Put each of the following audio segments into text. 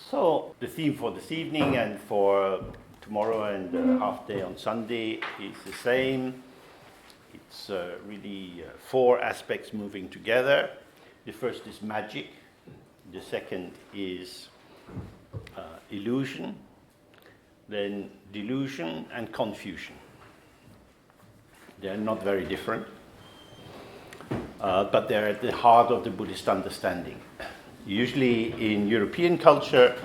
So the theme for this evening and for tomorrow and half day on Sunday is the same. It's really four aspects moving together. The first is magic. The second is illusion. Then delusion and confusion. They're not very different, but they're at the heart of the Buddhist understanding. Usually in European culture,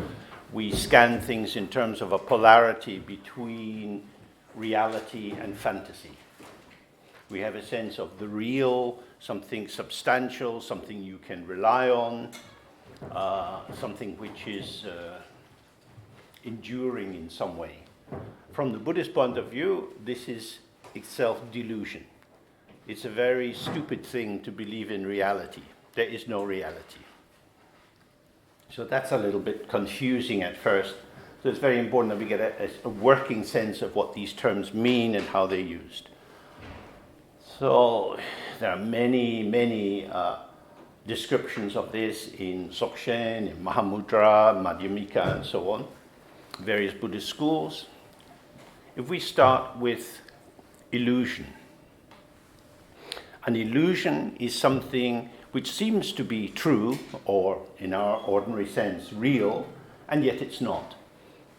we scan things in terms of a polarity between reality and fantasy. We have a sense of the real, something substantial, something you can rely on, something which is enduring in some way. From the Buddhist point of view, this is itself delusion. It's a very stupid thing to believe in reality. There is no reality. So that's a little bit confusing at first. So it's very important that we get a working sense of what these terms mean and how they're used. So there are many descriptions of this in Dzogchen, in Mahamudra, Madhyamika, and so on, various Buddhist schools. If we start with illusion. An illusion is something which seems to be true, or in our ordinary sense, real, and yet it's not.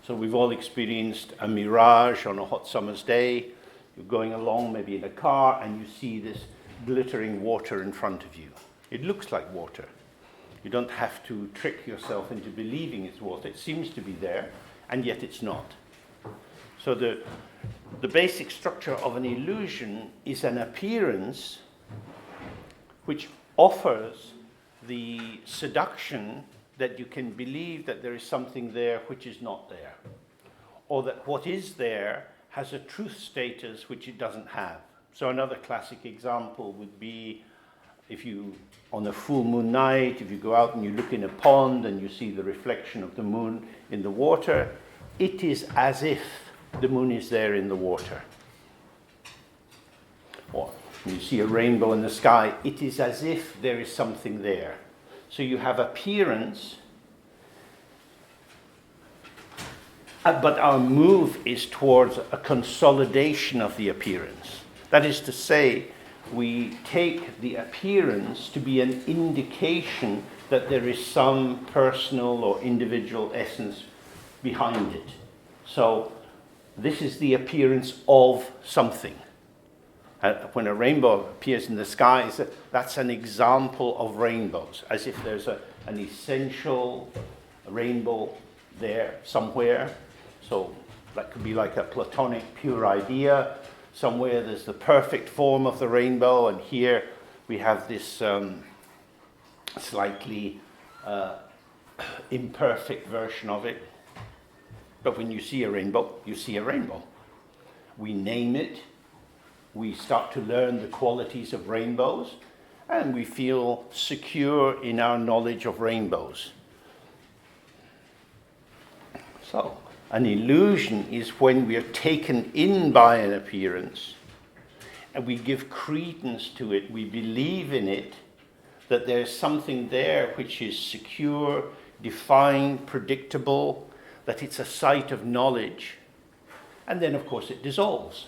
So we've all experienced a mirage on a hot summer's day. You're going along maybe in a car and you see this glittering water in front of you. It looks like water. You don't have to trick yourself into believing it's water. It seems to be there, and yet it's not. So the basic structure of an illusion is an appearance which offers the seduction that you can believe that there is something there which is not there, or that what is there has a truth status which it doesn't have. So another classic example would be if you, on a full moon night, if you go out and you look in a pond and you see the reflection of the moon in the water, it is as if the moon is there in the water. Or when you see a rainbow in the sky, it is as if there is something there. So you have appearance, but our move is towards a consolidation of the appearance. That is to say, we take the appearance to be an indication that there is some personal or individual essence behind it. So this is the appearance of something. When a rainbow appears in the sky, that's an example of rainbows, as if there's an essential rainbow there somewhere. So that could be like a Platonic pure idea. Somewhere there's the perfect form of the rainbow, and here we have this slightly imperfect version of it. But when you see a rainbow, you see a rainbow. We name it. We start to learn the qualities of rainbows, and we feel secure in our knowledge of rainbows. So, an illusion is when we are taken in by an appearance, and we give credence to it, we believe in it, that there's something there which is secure, defined, predictable, that it's a site of knowledge, and then of course it dissolves.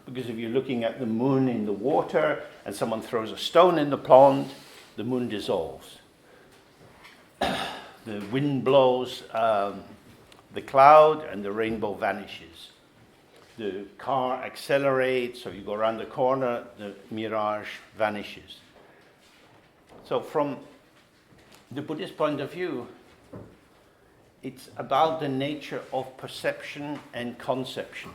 Because if you're looking at the moon in the water and someone throws a stone in the pond, the moon dissolves. The wind blows the cloud and the rainbow vanishes. The car accelerates, or you go around the corner, the mirage vanishes. So from the Buddhist point of view, it's about the nature of perception and conception.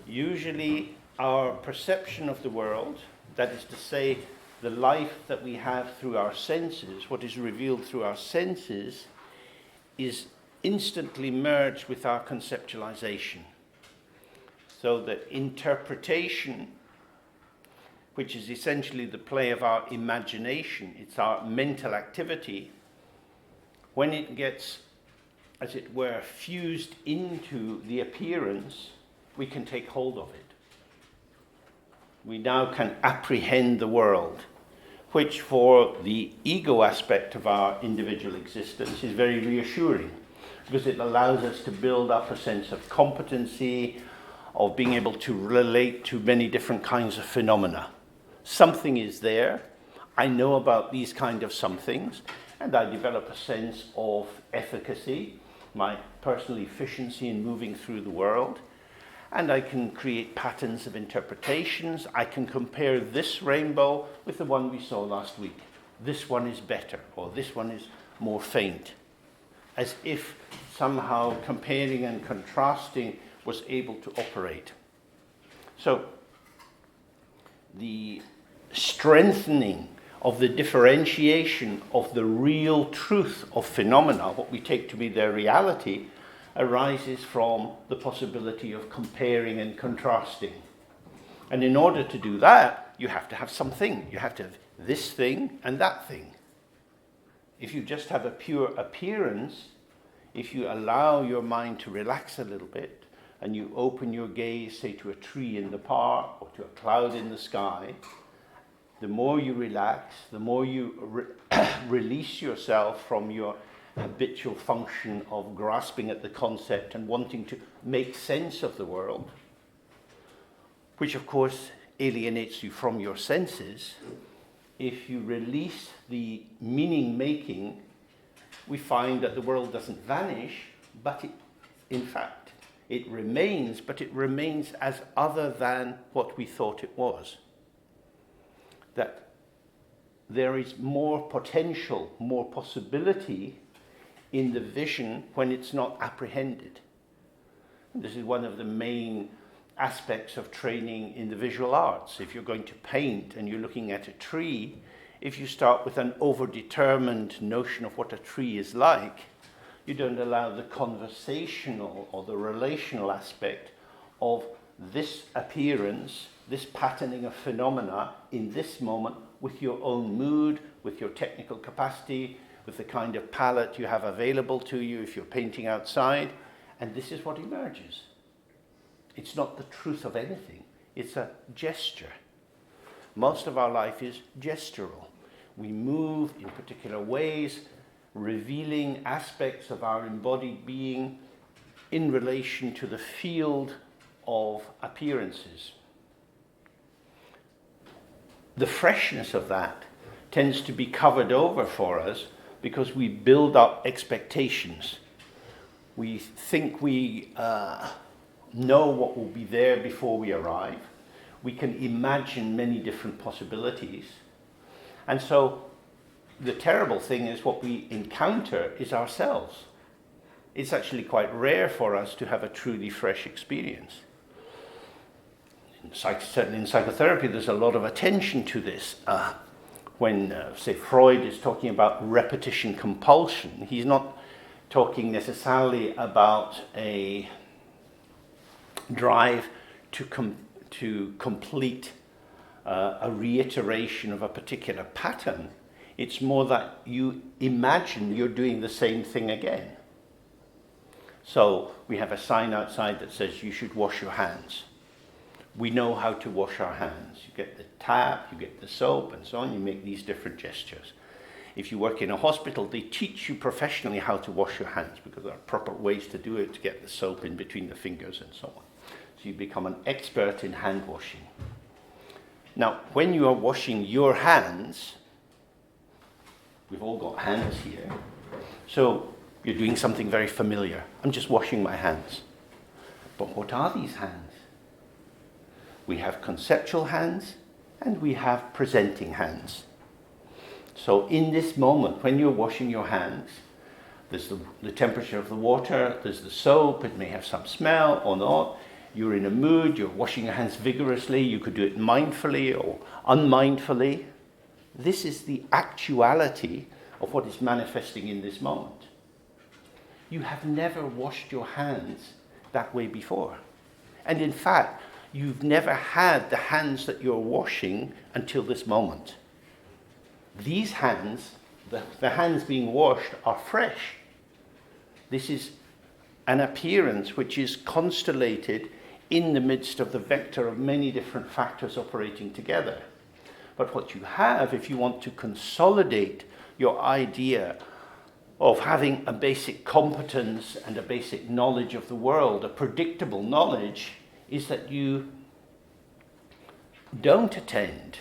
Usually our perception of the world, that is to say, the life that we have through our senses, what is revealed through our senses, is instantly merged with our conceptualization. So the interpretation, which is essentially the play of our imagination, it's our mental activity, when it gets, as it were, fused into the appearance, we can take hold of it. We now can apprehend the world, which for the ego aspect of our individual existence is very reassuring. because it allows us to build up a sense of competency, of being able to relate to many different kinds of phenomena. Something is there, I know about these kind of somethings, and I develop a sense of efficacy, my personal efficiency in moving through the world, and I can create patterns of interpretations. I can compare this rainbow with the one we saw last week. This one is better, or this one is more faint. As if somehow comparing and contrasting was able to operate. So, the strengthening of the differentiation of the real truth of phenomena, what we take to be their reality, arises from the possibility of comparing and contrasting. And in order to do that, you have to have something. You have to have this thing and that thing. If you just have a pure appearance, if you allow your mind to relax a little bit, and you open your gaze, say, to a tree in the park or to a cloud in the sky, the more you relax, the more you release yourself from your habitual function of grasping at the concept and wanting to make sense of the world, which of course alienates you from your senses. If you release the meaning making, we find that the world doesn't vanish, but in fact, it remains, but it remains as other than what we thought it was. That there is more potential, more possibility in the vision when it's not apprehended. And this is one of the main aspects of training in the visual arts. If you're going to paint and you're looking at a tree, if you start with an overdetermined notion of what a tree is like, you don't allow the conversational or the relational aspect of this appearance, this patterning of phenomena in this moment with your own mood, with your technical capacity, with the kind of palette you have available to you if you're painting outside, and this is what emerges. It's not the truth of anything, it's a gesture. Most of our life is gestural. We move in particular ways, revealing aspects of our embodied being in relation to the field of appearances. The freshness of that tends to be covered over for us because we build up expectations. We think we know what will be there before we arrive. We can imagine many different possibilities. And so the terrible thing is what we encounter is ourselves. It's actually quite rare for us to have a truly fresh experience. Certainly in psychotherapy, there's a lot of attention to this. When, say, Freud is talking about repetition compulsion, he's not talking necessarily about a drive to complete a reiteration of a particular pattern. It's more that you imagine you're doing the same thing again. So we have a sign outside that says you should wash your hands. We know how to wash our hands. You get the tap, you get the soap, and so on. You make these different gestures. If you work in a hospital, they teach you professionally how to wash your hands because there are proper ways to do it, to get the soap in between the fingers and so on. So you become an expert in hand washing. Now, when you are washing your hands, we've all got hands here, so you're doing something very familiar. I'm just washing my hands. But what are these hands? We have conceptual hands and we have presenting hands. So in this moment, when you're washing your hands, there's the temperature of the water, there's the soap, it may have some smell or not. You're in a mood, you're washing your hands vigorously, you could do it mindfully or unmindfully. This is the actuality of what is manifesting in this moment. You have never washed your hands that way before. And in fact, you've never had the hands that you're washing until this moment. These hands, the hands being washed, are fresh. This is an appearance which is constellated in the midst of the vector of many different factors operating together. But what you have, if you want to consolidate your idea of having a basic competence and a basic knowledge of the world, a predictable knowledge, is that you don't attend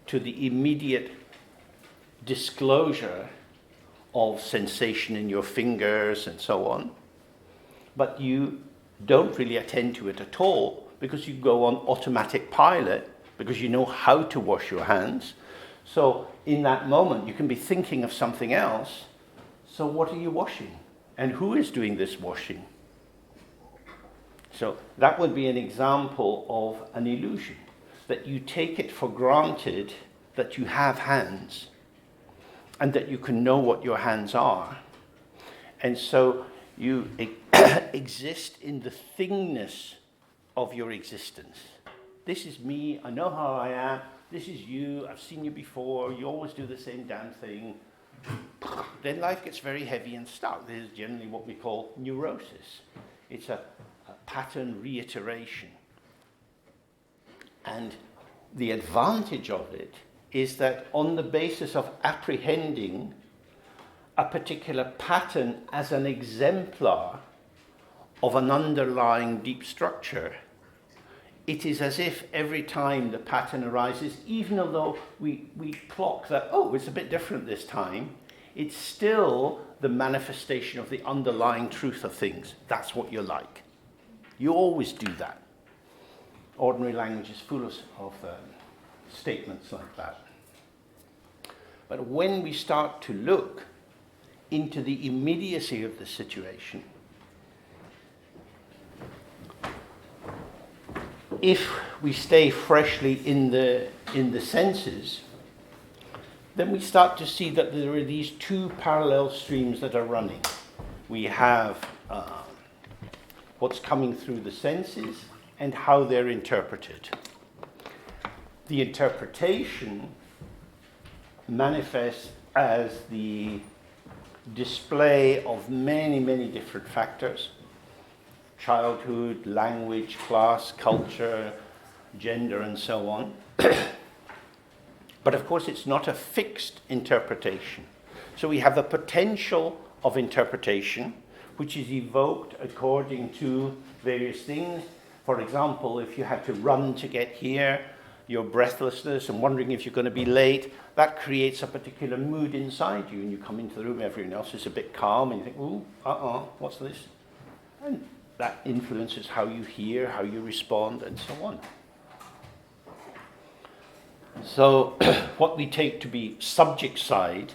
to the immediate disclosure of sensation in your fingers and so on, but you don't really attend to it at all because you go on automatic pilot because you know how to wash your hands. So in that moment you can be thinking of something else. So what are you washing? And who is doing this washing? So that would be an example of an illusion, that you take it for granted that you have hands and that you can know what your hands are. And so you exist in the thingness of your existence. This is me, I know how I am, this is you, I've seen you before, you always do the same damn thing. Then life gets very heavy and stuck. This is generally what we call neurosis. It's a pattern reiteration. And the advantage of it is that on the basis of apprehending a particular pattern as an exemplar of an underlying deep structure, it is as if every time the pattern arises, even although we clock that, oh, it's a bit different this time, it's still the manifestation of the underlying truth of things. That's what you're like. You always do that. Ordinary language is full of statements like that. But when we start to look into the immediacy of the situation, if we stay freshly in the senses, then we start to see that there are these two parallel streams that are running. We have what's coming through the senses and how they're interpreted. The interpretation manifests as the display of many, many different factors: childhood, language, class, culture, gender, and so on. But of course, it's not a fixed interpretation. So we have a potential of interpretation, which is evoked according to various things. For example, if you had to run to get here, your breathlessness and wondering if you're going to be late, that creates a particular mood inside you, and you come into the room, everyone else is a bit calm, and you think, ooh, what's this? And that influences how you hear, how you respond, and so on. So what we take to be subject side,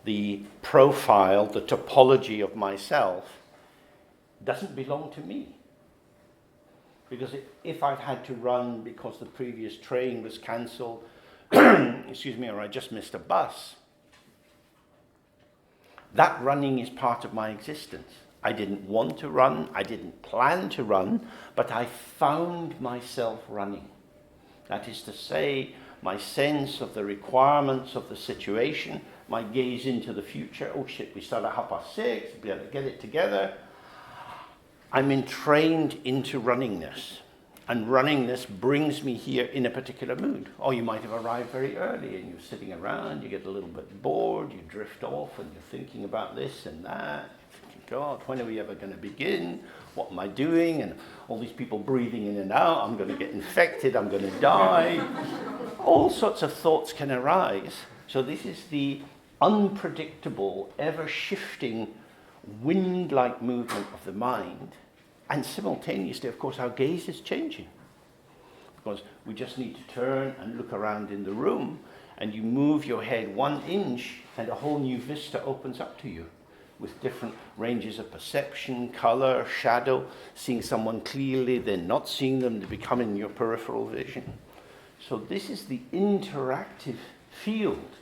the profile, the topology of myself, doesn't belong to me. Because if I'd had to run because the previous train was cancelled, or I just missed a bus, that running is part of my existence. I didn't want to run, I didn't plan to run, but I found myself running. That is to say, my sense of the requirements of the situation, my gaze into the future, oh shit, we start at 6:30, we better get it together. I'm entrained into runningness, and runningness brings me here in a particular mood. Or you might have arrived very early and you're sitting around, you get a little bit bored, you drift off and you're thinking about this and that. God, when are we ever going to begin? What am I doing? And all these people breathing in and out, I'm going to get infected, I'm going to die. All sorts of thoughts can arise. So this is the unpredictable, ever-shifting, wind-like movement of the mind. And simultaneously, of course, our gaze is changing. Because we just need to turn and look around in the room, and you move your head 1 inch, and a whole new vista opens up to you, with different ranges of perception, color, shadow, seeing someone clearly, then not seeing them, they become in your peripheral vision. So this is the interactive field,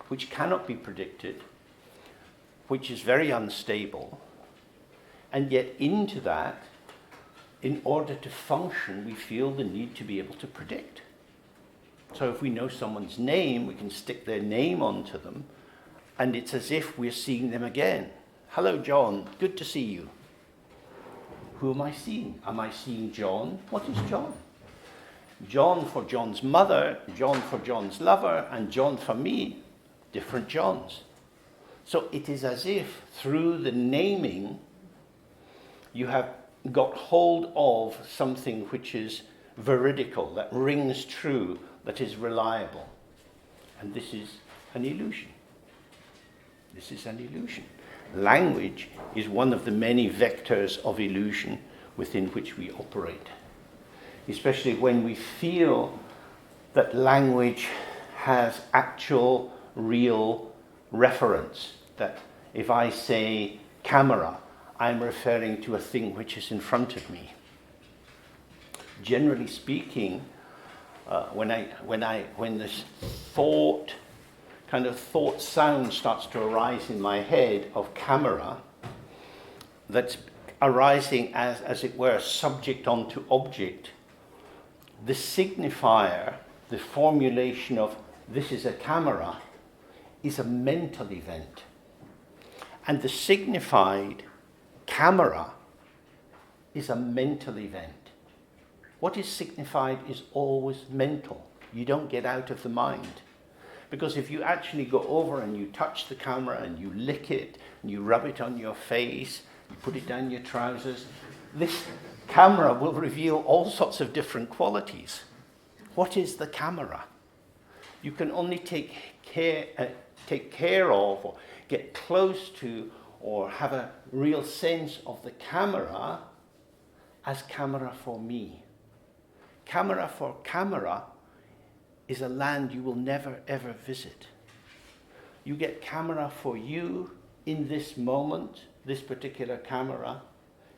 which cannot be predicted, which is very unstable, and yet into that, in order to function, we feel the need to be able to predict. So if we know someone's name, we can stick their name onto them, and it's as if we're seeing them again. Hello, John. Good to see you. Who am I seeing? Am I seeing John? What is John? John for John's mother, John for John's lover, and John for me, different Johns. So it is as if through the naming you have got hold of something which is veridical, that rings true, that is reliable. And this is an illusion. This is an illusion. Language is one of the many vectors of illusion within which we operate. Especially when we feel that language has actual, real reference. That if I say camera, I'm referring to a thing which is in front of me. Generally speaking, when this thought sound starts to arise in my head of camera, that's arising as it were, subject onto object, the signifier, the formulation of this is a camera, is a mental event. And the signified camera is a mental event. What is signified is always mental. You don't get out of the mind. Because if you actually go over and you touch the camera and you lick it, and you rub it on your face, you put it down your trousers, this camera will reveal all sorts of different qualities. What is the camera? You can only take care of or get close to or have a real sense of the camera as camera for me. Camera for camera is a land you will never ever visit. You get camera for you in this moment, this particular camera.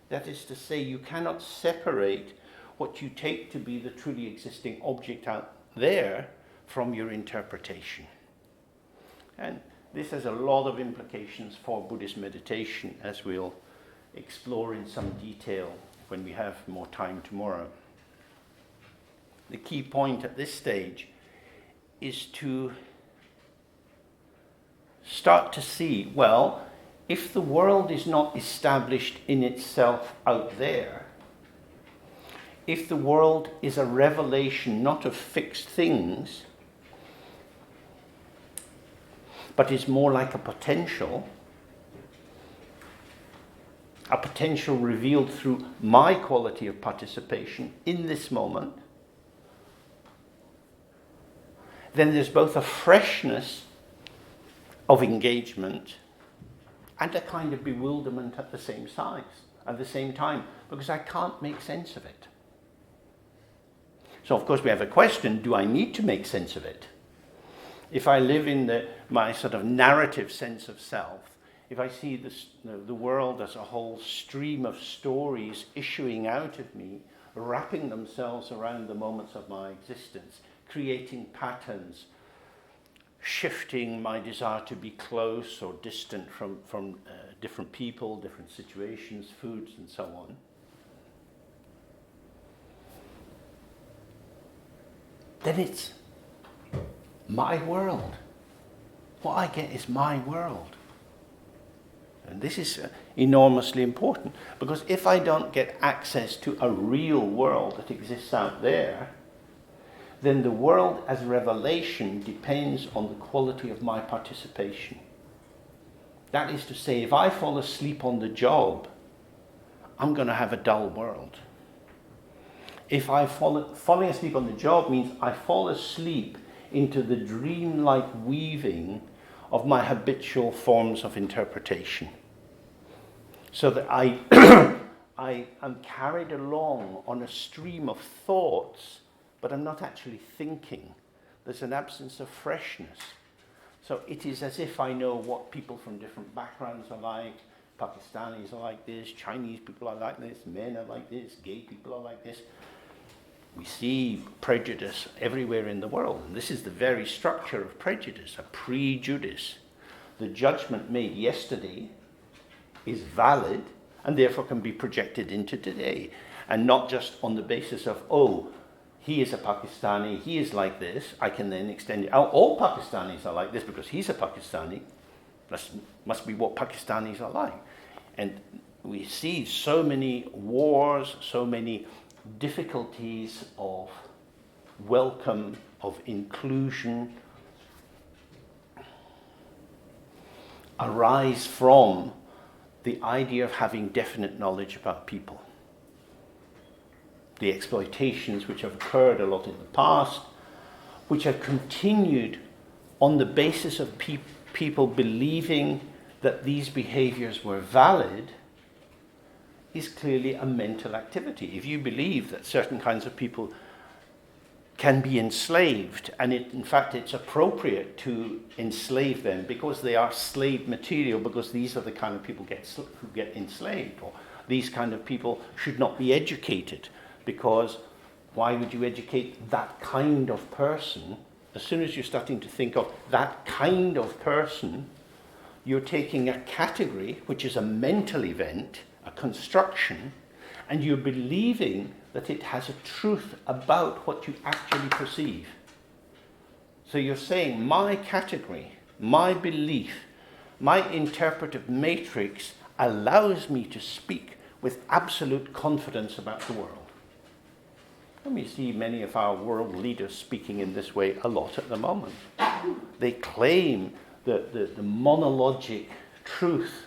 That is to say, you cannot separate what you take to be the truly existing object out there from your interpretation. And this has a lot of implications for Buddhist meditation, as we'll explore in some detail when we have more time tomorrow. The key point at this stage is to start to see, well, if the world is not established in itself out there, if the world is a revelation not of fixed things, but is more like a potential revealed through my quality of participation in this moment, then there's both a freshness of engagement and a kind of bewilderment at the same time, because I can't make sense of it. So of course we have a question, do I need to make sense of it? If I live in my sort of narrative sense of self, if I see the world as a whole stream of stories issuing out of me, wrapping themselves around the moments of my existence, creating patterns, shifting my desire to be close or distant from different people, different situations, foods, and so on, then it's my world. What I get is my world. And this is enormously important, because if I don't get access to a real world that exists out there, then the world as revelation depends on the quality of my participation. That is to say, if I fall asleep on the job, I'm going to have a dull world. If falling asleep on the job means I fall asleep into the dreamlike weaving of my habitual forms of interpretation, so that I am carried along on a stream of thoughts, but I'm not actually thinking. There's an absence of freshness. So it is as if I know what people from different backgrounds are like. Pakistanis are like this, Chinese people are like this, men are like this, gay people are like this. We see prejudice everywhere in the world, and this is the very structure of prejudice, a prejudice. The judgment made yesterday is valid and therefore can be projected into today, and not just on the basis of, oh, he is a Pakistani, he is like this, I can then extend it. Oh, all Pakistanis are like this because he's a Pakistani. That must be what Pakistanis are like. And we see so many wars, so many difficulties of welcome, of inclusion. arise from the idea of having definite knowledge about people. The exploitations which have occurred a lot in the past, which have continued on the basis of people believing that these behaviors were valid, is clearly a mental activity. If you believe that certain kinds of people can be enslaved, and in fact it's appropriate to enslave them because they are slave material, because these are the kind of people who get enslaved, or these kind of people should not be educated, because why would you educate that kind of person? As soon as you're starting to think of that kind of person, you're taking a category, which is a mental event, a construction, and you're believing that it has a truth about what you actually perceive. So you're saying my category, my belief, my interpretive matrix allows me to speak with absolute confidence about the world. And we see many of our world leaders speaking in this way a lot at the moment. They claim the monologic truth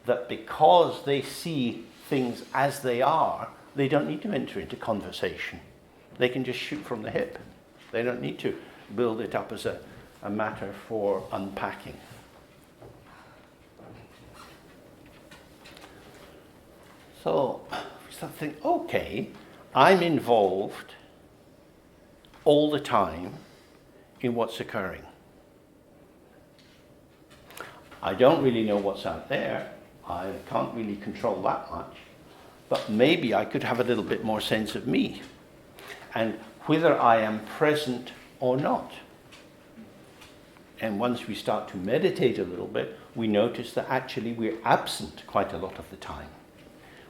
that because they see things as they are, they don't need to enter into conversation. They can just shoot from the hip. They don't need to build it up as a matter for unpacking. So we start thinking, okay, I'm involved all the time in what's occurring. I don't really know what's out there. I can't really control that much. But maybe I could have a little bit more sense of me and whether I am present or not. And once we start to meditate a little bit, we notice that actually we're absent quite a lot of the time.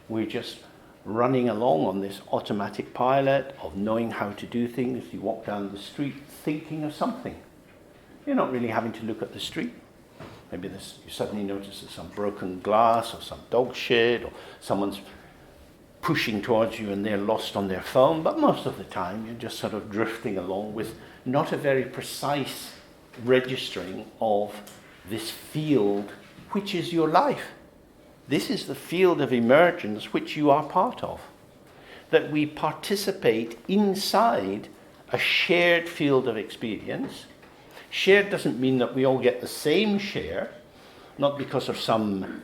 We're just running along on this automatic pilot of knowing how to do things. You walk down the street thinking of something. You're not really having to look at the street. Maybe you suddenly notice there's some broken glass or some dog shit or someone's pushing towards you and they're lost on their phone. But most of the time you're just sort of drifting along with not a very precise registering of this field which is your life. This is the field of emergence which you are part of. That we participate inside a shared field of experience. Shared doesn't mean that we all get the same share, not because of some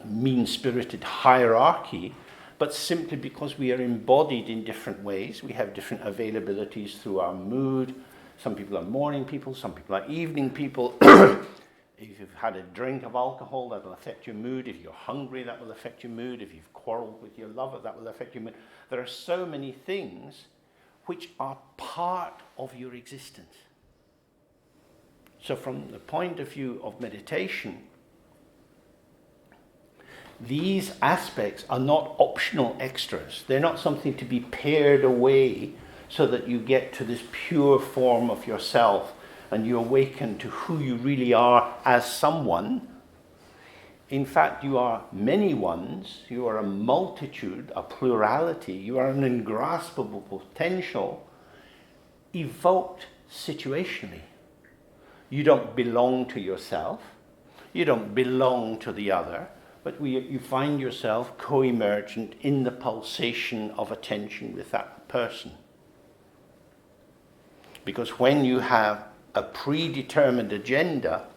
mean-spirited hierarchy, but simply because we are embodied in different ways. We have different availabilities through our mood. Some people are morning people, some people are evening people. If you've had a drink of alcohol, that will affect your mood. If you're hungry, that will affect your mood. If you've quarreled with your lover, that will affect your mood. There are so many things which are part of your existence. So from the point of view of meditation, these aspects are not optional extras. They're not something to be pared away so that you get to this pure form of yourself and you awaken to who you really are as someone. In fact, you are many ones. You are a multitude, a plurality. You are an ingraspable potential evoked situationally. You don't belong to yourself. You don't belong to the other. But you find yourself co-emergent in the pulsation of attention with that person. Because when you have a predetermined agenda,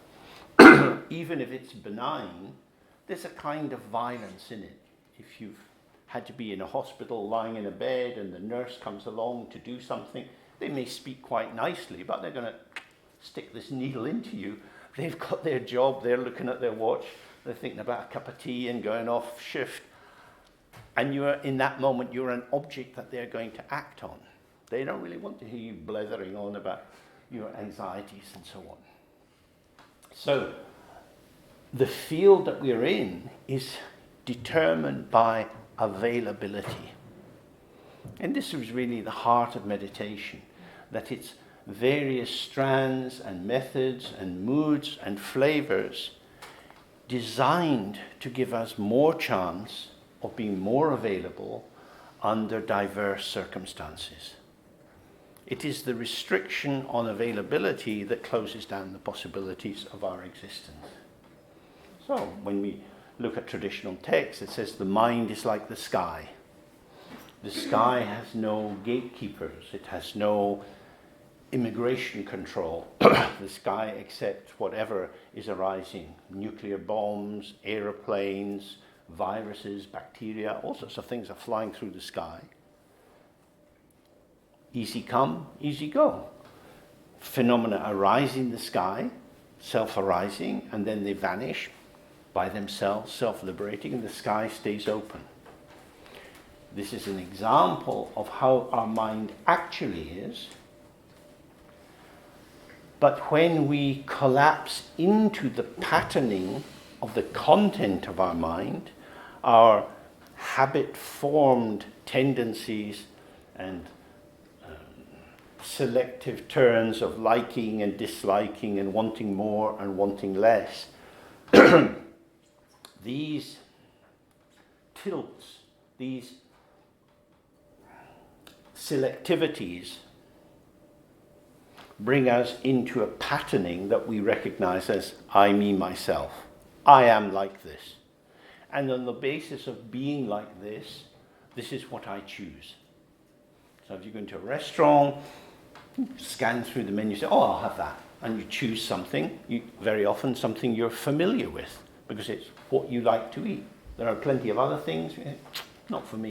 even if it's benign, there's a kind of violence in it. If you've had to be in a hospital lying in a bed and the nurse comes along to do something, they may speak quite nicely, but they're going to stick this needle into you. They've got their job, they're looking at their watch, they're thinking about a cup of tea and going off shift. And you're in that moment, you're an object that they're going to act on. They don't really want to hear you blethering on about your anxieties and so on. So, the field that we're in is determined by availability. And this is really the heart of meditation, that it's various strands and methods and moods and flavors designed to give us more chance of being more available under diverse circumstances. It is the restriction on availability that closes down the possibilities of our existence. So when we look at traditional texts, it says the mind is like the sky. The sky has no gatekeepers. It has no immigration control. The sky accepts whatever is arising. Nuclear bombs, aeroplanes, viruses, bacteria, all sorts of things are flying through the sky. Easy come, easy go. Phenomena arise in the sky, self-arising, and then they vanish by themselves, self-liberating, and the sky stays open. This is an example of how our mind actually is. But when we collapse into the patterning of the content of our mind, our habit-formed tendencies and selective turns of liking and disliking and wanting more and wanting less, these tilts, these selectivities bring us into a patterning that we recognize as I, me, myself. I am like this. And on the basis of being like this, this is what I choose. So if you go into a restaurant, scan through the menu, say, oh, I'll have that. And you choose something, very often something you're familiar with, because it's what you like to eat. There are plenty of other things, not for me.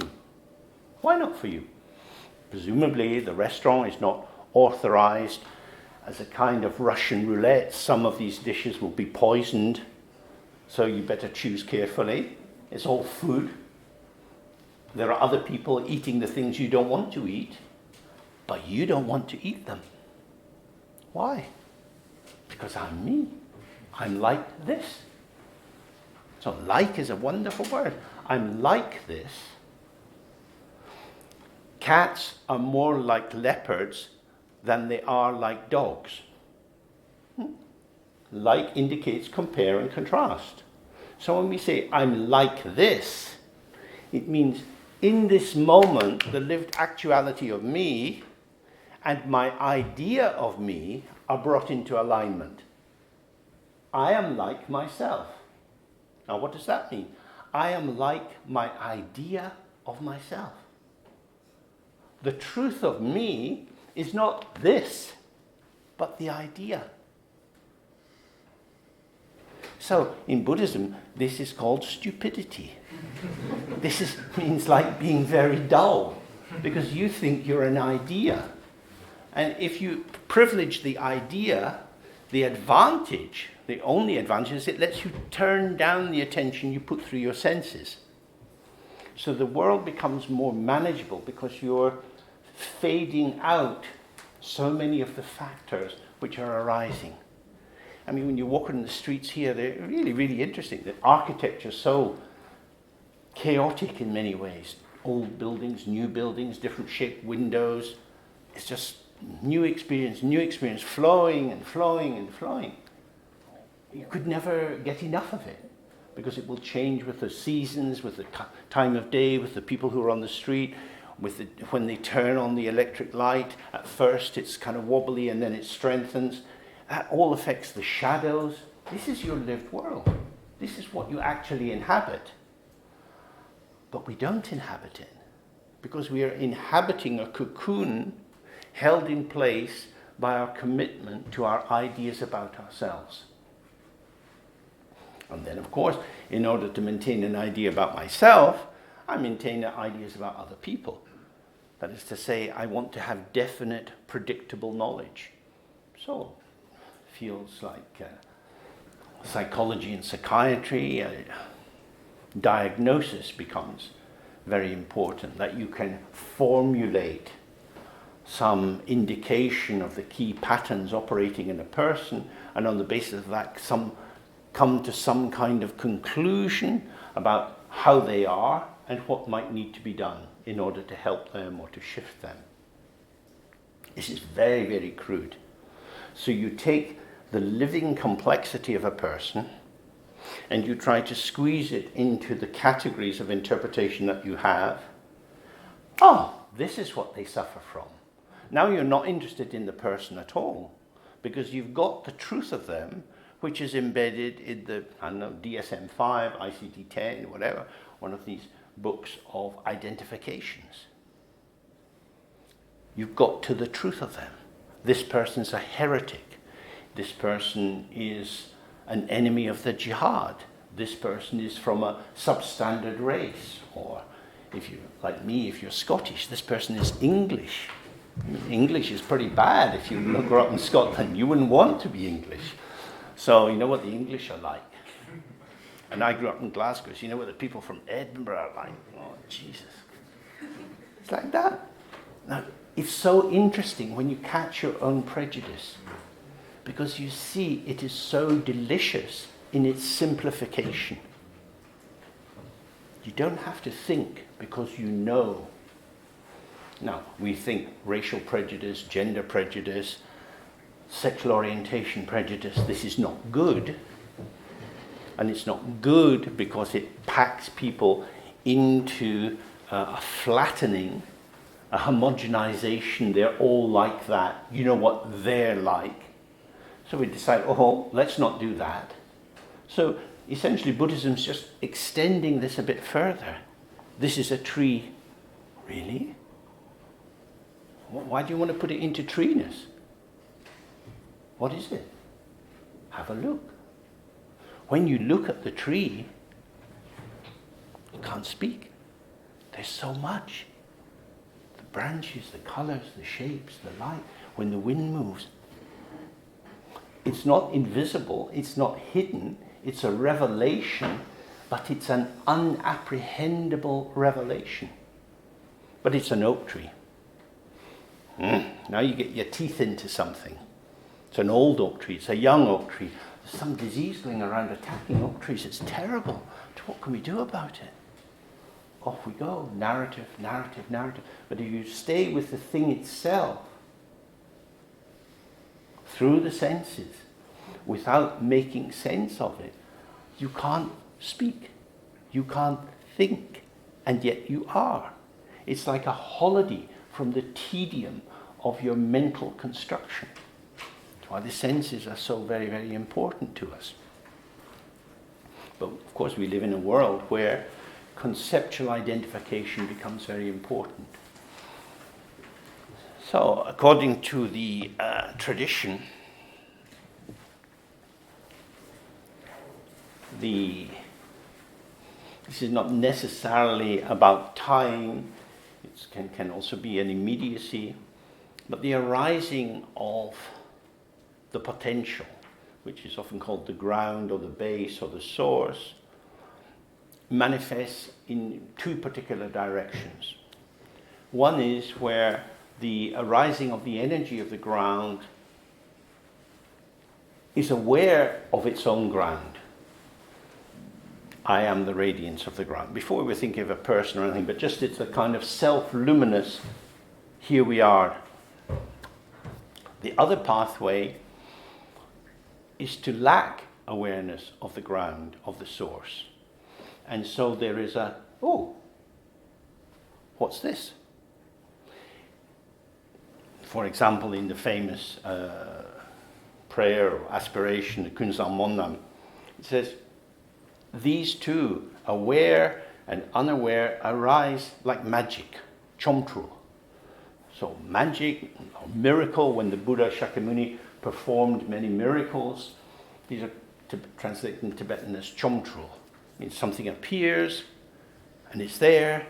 Why not for you? Presumably the restaurant is not authorized as a kind of Russian roulette. Some of these dishes will be poisoned, so you better choose carefully. It's all food. There are other people eating the things you don't want to eat, but you don't want to eat them. Why? Because I'm me. I'm like this. So like is a wonderful word. I'm like this. Cats are more like leopards than they are like dogs. Like indicates compare and contrast. So when we say, I'm like this, it means in this moment, the lived actuality of me and my idea of me are brought into alignment. I am like myself. Now, what does that mean? I am like my idea of myself. The truth of me is not this, but the idea. So, in Buddhism, this is called stupidity. This means like being very dull, because you think you're an idea. And if you privilege the idea, the advantage, the only advantage is it lets you turn down the attention you put through your senses. So the world becomes more manageable because you're fading out so many of the factors which are arising. I mean, when you walk in the streets here, they're really, really interesting. The architecture is so chaotic in many ways. Old buildings, new buildings, different shaped windows. It's just new experience, flowing and flowing and flowing. You could never get enough of it because it will change with the seasons, with the time of day, with the people who are on the street, when they turn on the electric light. At first it's kind of wobbly and then it strengthens. That all affects the shadows. This is your lived world. This is what you actually inhabit. But we don't inhabit it because we are inhabiting a cocoon held in place by our commitment to our ideas about ourselves. And then, of course, in order to maintain an idea about myself, I maintain ideas about other people. That is to say, I want to have definite, predictable knowledge. So, feels like psychology and psychiatry, diagnosis becomes very important, that you can formulate some indication of the key patterns operating in a person, and on the basis of that come to some kind of conclusion about how they are and what might need to be done in order to help them or to shift them. This is very, very crude. So you take the living complexity of a person and you try to squeeze it into the categories of interpretation that you have. Oh, this is what they suffer from. Now you're not interested in the person at all because you've got the truth of them which is embedded in the, I don't know, DSM-5, ICD-10, whatever, one of these books of identifications. You've got to the truth of them. This person's a heretic. This person is an enemy of the jihad. This person is from a substandard race. Or if you, like me, if you're Scottish, this person is English. I mean, English is pretty bad. If you grow up in Scotland, you wouldn't want to be English. So you know what the English are like. And I grew up in Glasgow, so you know what the people from Edinburgh are like. Oh, Jesus. It's like that. Now, it's so interesting when you catch your own prejudice, because you see it is so delicious in its simplification. You don't have to think because you know. Now, we think racial prejudice, gender prejudice, sexual orientation prejudice, this is not good. And it's not good because it packs people into a flattening, a homogenization. They're all like that. You know what they're like. So we decide, oh, let's not do that. So essentially Buddhism's just extending this a bit further. This is a tree. Really? Why do you want to put it into treeness? What is it? Have a look. When you look at the tree, you can't speak. There's so much. The branches, the colors, the shapes, the light. When the wind moves, it's not invisible, it's not hidden, it's a revelation, but it's an unapprehendable revelation. But it's an oak tree. Now you get your teeth into something. It's an old oak tree, it's a young oak tree. There's some disease going around attacking oak trees. It's terrible. What can we do about it? Off we go. Narrative, narrative, narrative. But if you stay with the thing itself, through the senses, without making sense of it, you can't speak. You can't think. And yet you are. It's like a holiday from the tedium of your mental construction. That's why the senses are so very, very important to us. But of course we live in a world where conceptual identification becomes very important. So according to the tradition, this is not necessarily about time. It can also be an immediacy, but the arising of the potential, which is often called the ground or the base or the source, manifests in two particular directions. One is where the arising of the energy of the ground is aware of its own ground. I am the radiance of the ground. Before we were thinking of a person or anything, but just it's a kind of self-luminous, here we are. The other pathway is to lack awareness of the ground, of the source. And so there is a, oh, what's this? For example, in the famous prayer or aspiration, the Kunzang Monnam, it says, these two, aware and unaware, arise like magic, chomtru. So magic, or miracle, when the Buddha Shakyamuni performed many miracles, these are translated in Tibetan as chomtru. It means something appears and it's there,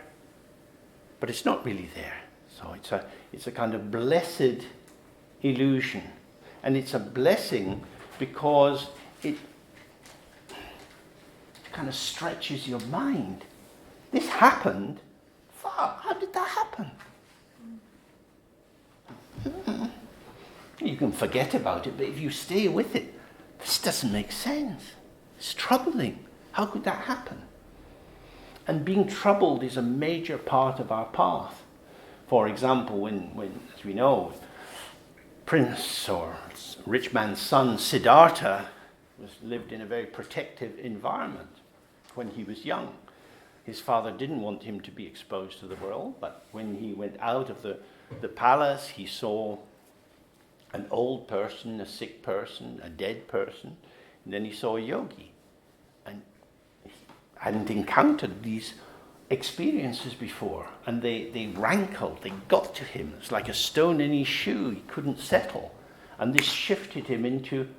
but it's not really there. So it's a kind of blessed illusion. And it's a blessing because it kind of stretches your mind. This happened. Fuck, how did that happen? You can forget about it, but if you stay with it, this doesn't make sense. It's troubling. How could that happen? And being troubled is a major part of our path. For example, when as we know, Prince or rich man's son Siddhartha lived in a very protective environment when he was young. His father didn't want him to be exposed to the world, but when he went out of the palace, he saw an old person, a sick person, a dead person. And then he saw a yogi. And he hadn't encountered these experiences before. And they rankled, they got to him. It's like a stone in his shoe, he couldn't settle. And this shifted him into,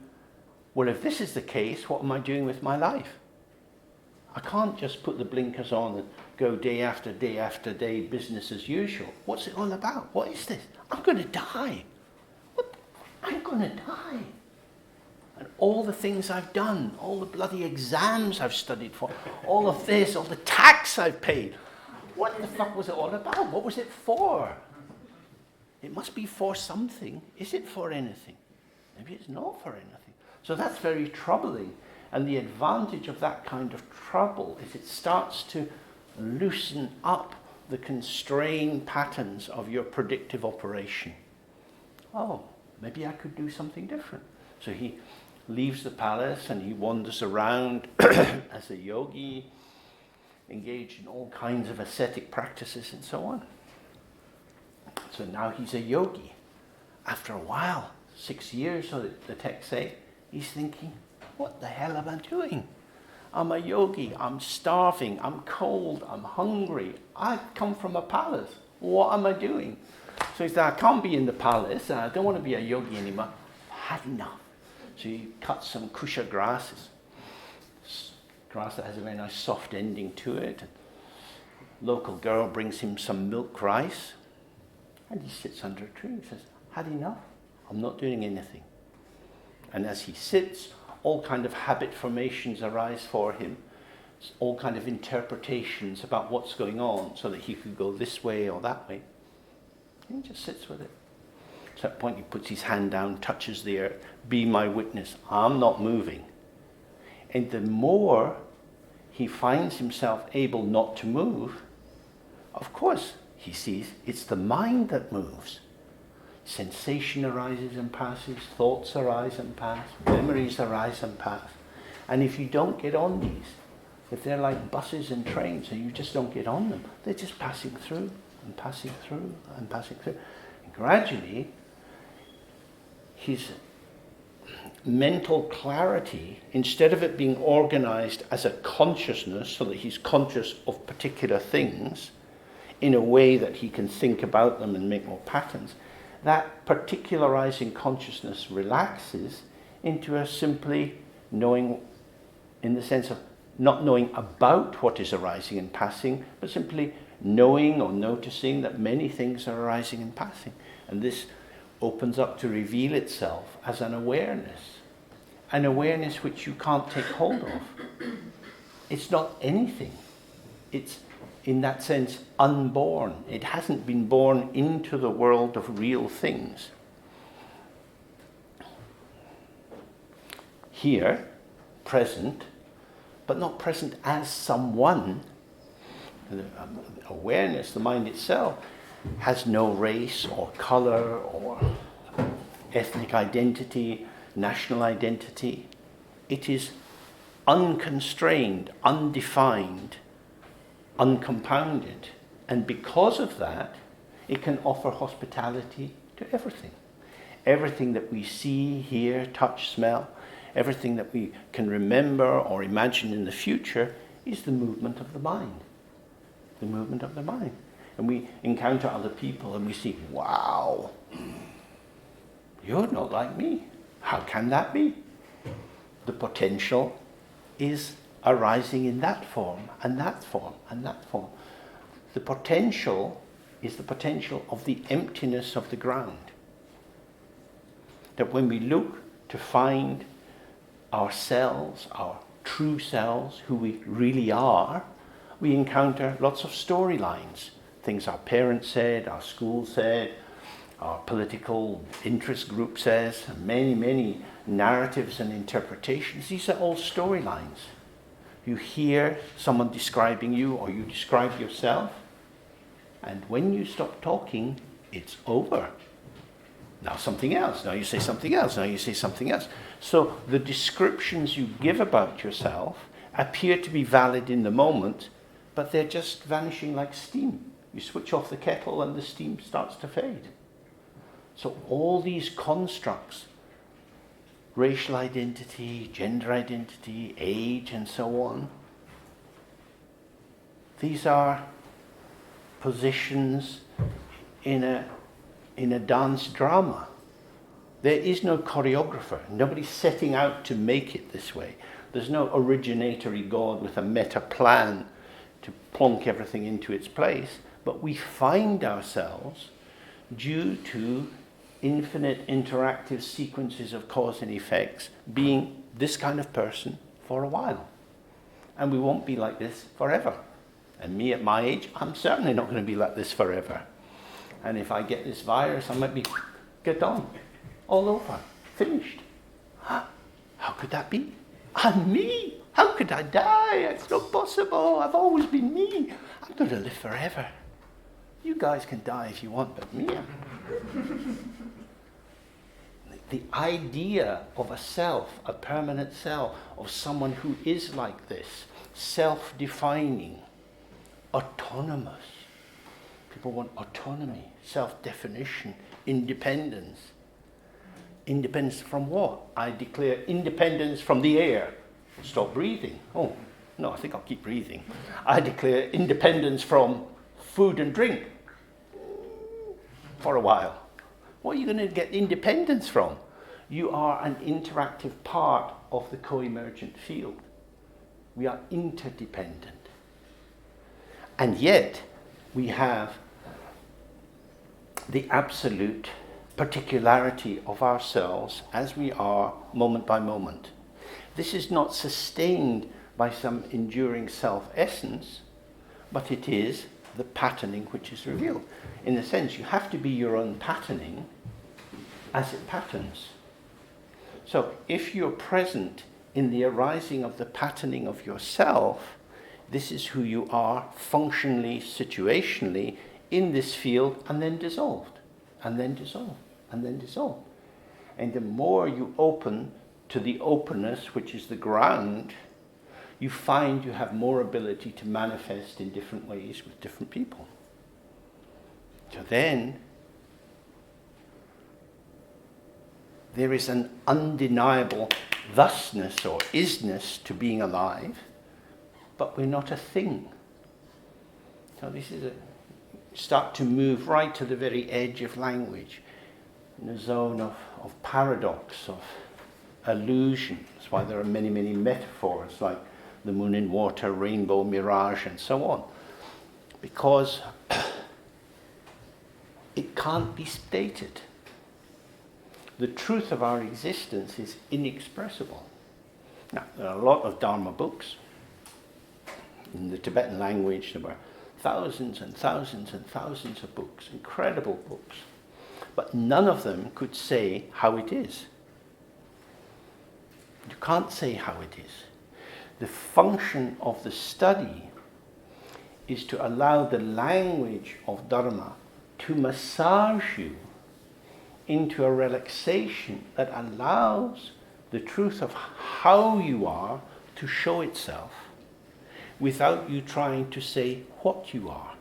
well, if this is the case, what am I doing with my life? I can't just put the blinkers on and go day after day after day, business as usual. What's it all about? What is this? I'm going to die. What? I'm going to die. And all the things I've done, all the bloody exams I've studied for, all of this, all the tax I've paid. What the fuck was it all about? What was it for? It must be for something. Is it for anything? Maybe it's not for anything. So that's very troubling. And the advantage of that kind of trouble is it starts to loosen up the constrained patterns of your predictive operation. Oh, maybe I could do something different. So he leaves the palace and he wanders around as a yogi, engaged in all kinds of ascetic practices and so on. So now he's a yogi. After a while, 6 years, so the texts say, he's thinking, what the hell am I doing? I'm a yogi, I'm starving, I'm cold, I'm hungry. I come from a palace. What am I doing? So he said, I can't be in the palace. I don't want to be a yogi anymore. I've had enough. So he cuts some kusha grasses. Grass that has a very nice soft ending to it. Local girl brings him some milk rice. And he sits under a tree and says, had enough? I'm not doing anything. And as he sits, all kind of habit formations arise for him, all kind of interpretations about what's going on so that he could go this way or that way. And he just sits with it. At that point he puts his hand down, touches the earth, be my witness, I'm not moving. And the more he finds himself able not to move, of course he sees it's the mind that moves. Sensation arises and passes, thoughts arise and pass, memories arise and pass. And if you don't get on these, if they're like buses and trains and you just don't get on them, they're just passing through and passing through and passing through. And gradually, his mental clarity, instead of it being organized as a consciousness so that he's conscious of particular things in a way that he can think about them and make more patterns, that particularizing consciousness relaxes into a simply knowing, in the sense of not knowing about what is arising and passing, but simply knowing or noticing that many things are arising and passing. And this opens up to reveal itself as an awareness which you can't take hold of. It's not anything. It's, in that sense, unborn. It hasn't been born into the world of real things. Here, present, but not present as someone. The awareness, the mind itself, has no race or color or ethnic identity, national identity. It is unconstrained, undefined, uncompounded, and because of that it can offer hospitality to everything. Everything that we see, hear, touch, smell, everything that we can remember or imagine in the future is the movement of the mind. The movement of the mind. And we encounter other people and we see, wow, you're not like me. How can that be? The potential is arising in that form, and that form, and that form. The potential is the potential of the emptiness of the ground. That when we look to find ourselves, our true selves, who we really are, we encounter lots of storylines. Things our parents said, our school said, our political interest group says, many, many narratives and interpretations. These are all storylines. You hear someone describing you, or you describe yourself, and when you stop talking, it's over. Now something else, now you say something else, now you say something else. So the descriptions you give about yourself appear to be valid in the moment, but they're just vanishing like steam. You switch off the kettle and the steam starts to fade. So all these constructs racial identity, gender identity, age, and so on. These are positions in a dance drama. There is no choreographer. Nobody's setting out to make it this way. There's no originatory God with a meta plan to plonk everything into its place. But we find ourselves, due to infinite interactive sequences of cause and effects, being this kind of person for a while. And we won't be like this forever. And me at my age, I'm certainly not going to be like this forever. And if I get this virus, I might be, get on, all over, finished. How could that be? I'm me. How could I die? It's not possible. I've always been me. I'm going to live forever. You guys can die if you want, but me. The idea of a self, a permanent self, of someone who is like this, self-defining, autonomous. People want autonomy, self-definition, independence. Independence from what? I declare independence from the air. Stop breathing. Oh, no, I think I'll keep breathing. I declare independence from food and drink for a while. What are you going to get independence from? You are an interactive part of the co-emergent field. We are interdependent. And yet, we have the absolute particularity of ourselves as we are moment by moment. This is not sustained by some enduring self-essence, but it is the patterning which is revealed. In a sense, you have to be your own patterning as it patterns. So if you're present in the arising of the patterning of yourself, this is who you are functionally, situationally, in this field, and then dissolved, and then dissolved, and then dissolved. And the more you open to the openness, which is the ground, you find you have more ability to manifest in different ways with different people. So then, there is an undeniable thusness or isness to being alive, but we're not a thing. So this is start to move right to the very edge of language, in a zone of paradox, of illusion. That's why there are many, many metaphors like the moon in water, rainbow, mirage, and so on. Because it can't be stated. The truth of our existence is inexpressible. Now, there are a lot of Dharma books. In the Tibetan language, there were thousands and thousands and thousands of books, incredible books. But none of them could say how it is. You can't say how it is. The function of the study is to allow the language of Dharma to massage you into a relaxation that allows the truth of how you are to show itself without you trying to say what you are.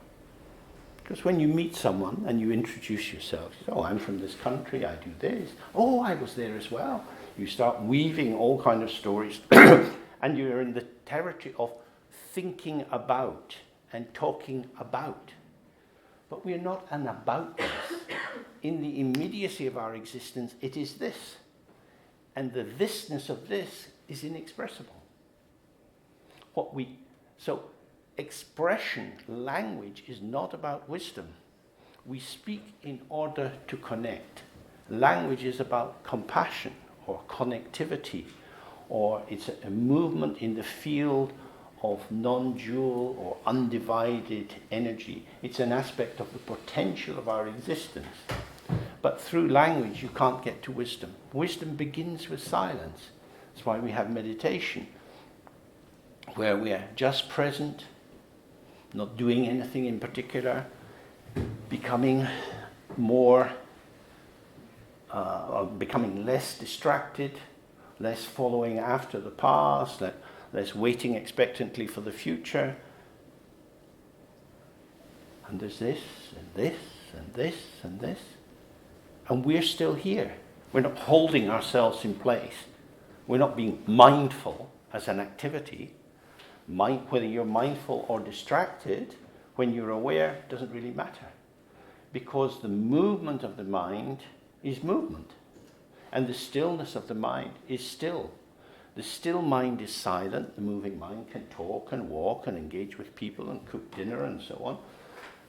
Because when you meet someone and you introduce yourself, you say, oh, I'm from this country, I do this. Oh, I was there as well. You start weaving all kind of stories and you're in the territory of thinking about and talking about. But we're not an aboutness. In the immediacy of our existence, it is this. And the thisness of this is inexpressible. So expression, language, is not about wisdom. We speak in order to connect. Language is about compassion or connectivity, or it's a movement in the field of non-dual or undivided energy. It's an aspect of the potential of our existence. But through language, you can't get to wisdom. Wisdom begins with silence. That's why we have meditation, where we are just present, not doing anything in particular, becoming more, becoming less distracted, less following after the past, less waiting expectantly for the future. And there's this, and this, and this, and this. And we're still here. We're not holding ourselves in place. We're not being mindful as an activity. Whether you're mindful or distracted, when you're aware, doesn't really matter. Because the movement of the mind is movement. And the stillness of the mind is still. The still mind is silent. The moving mind can talk and walk and engage with people and cook dinner and so on.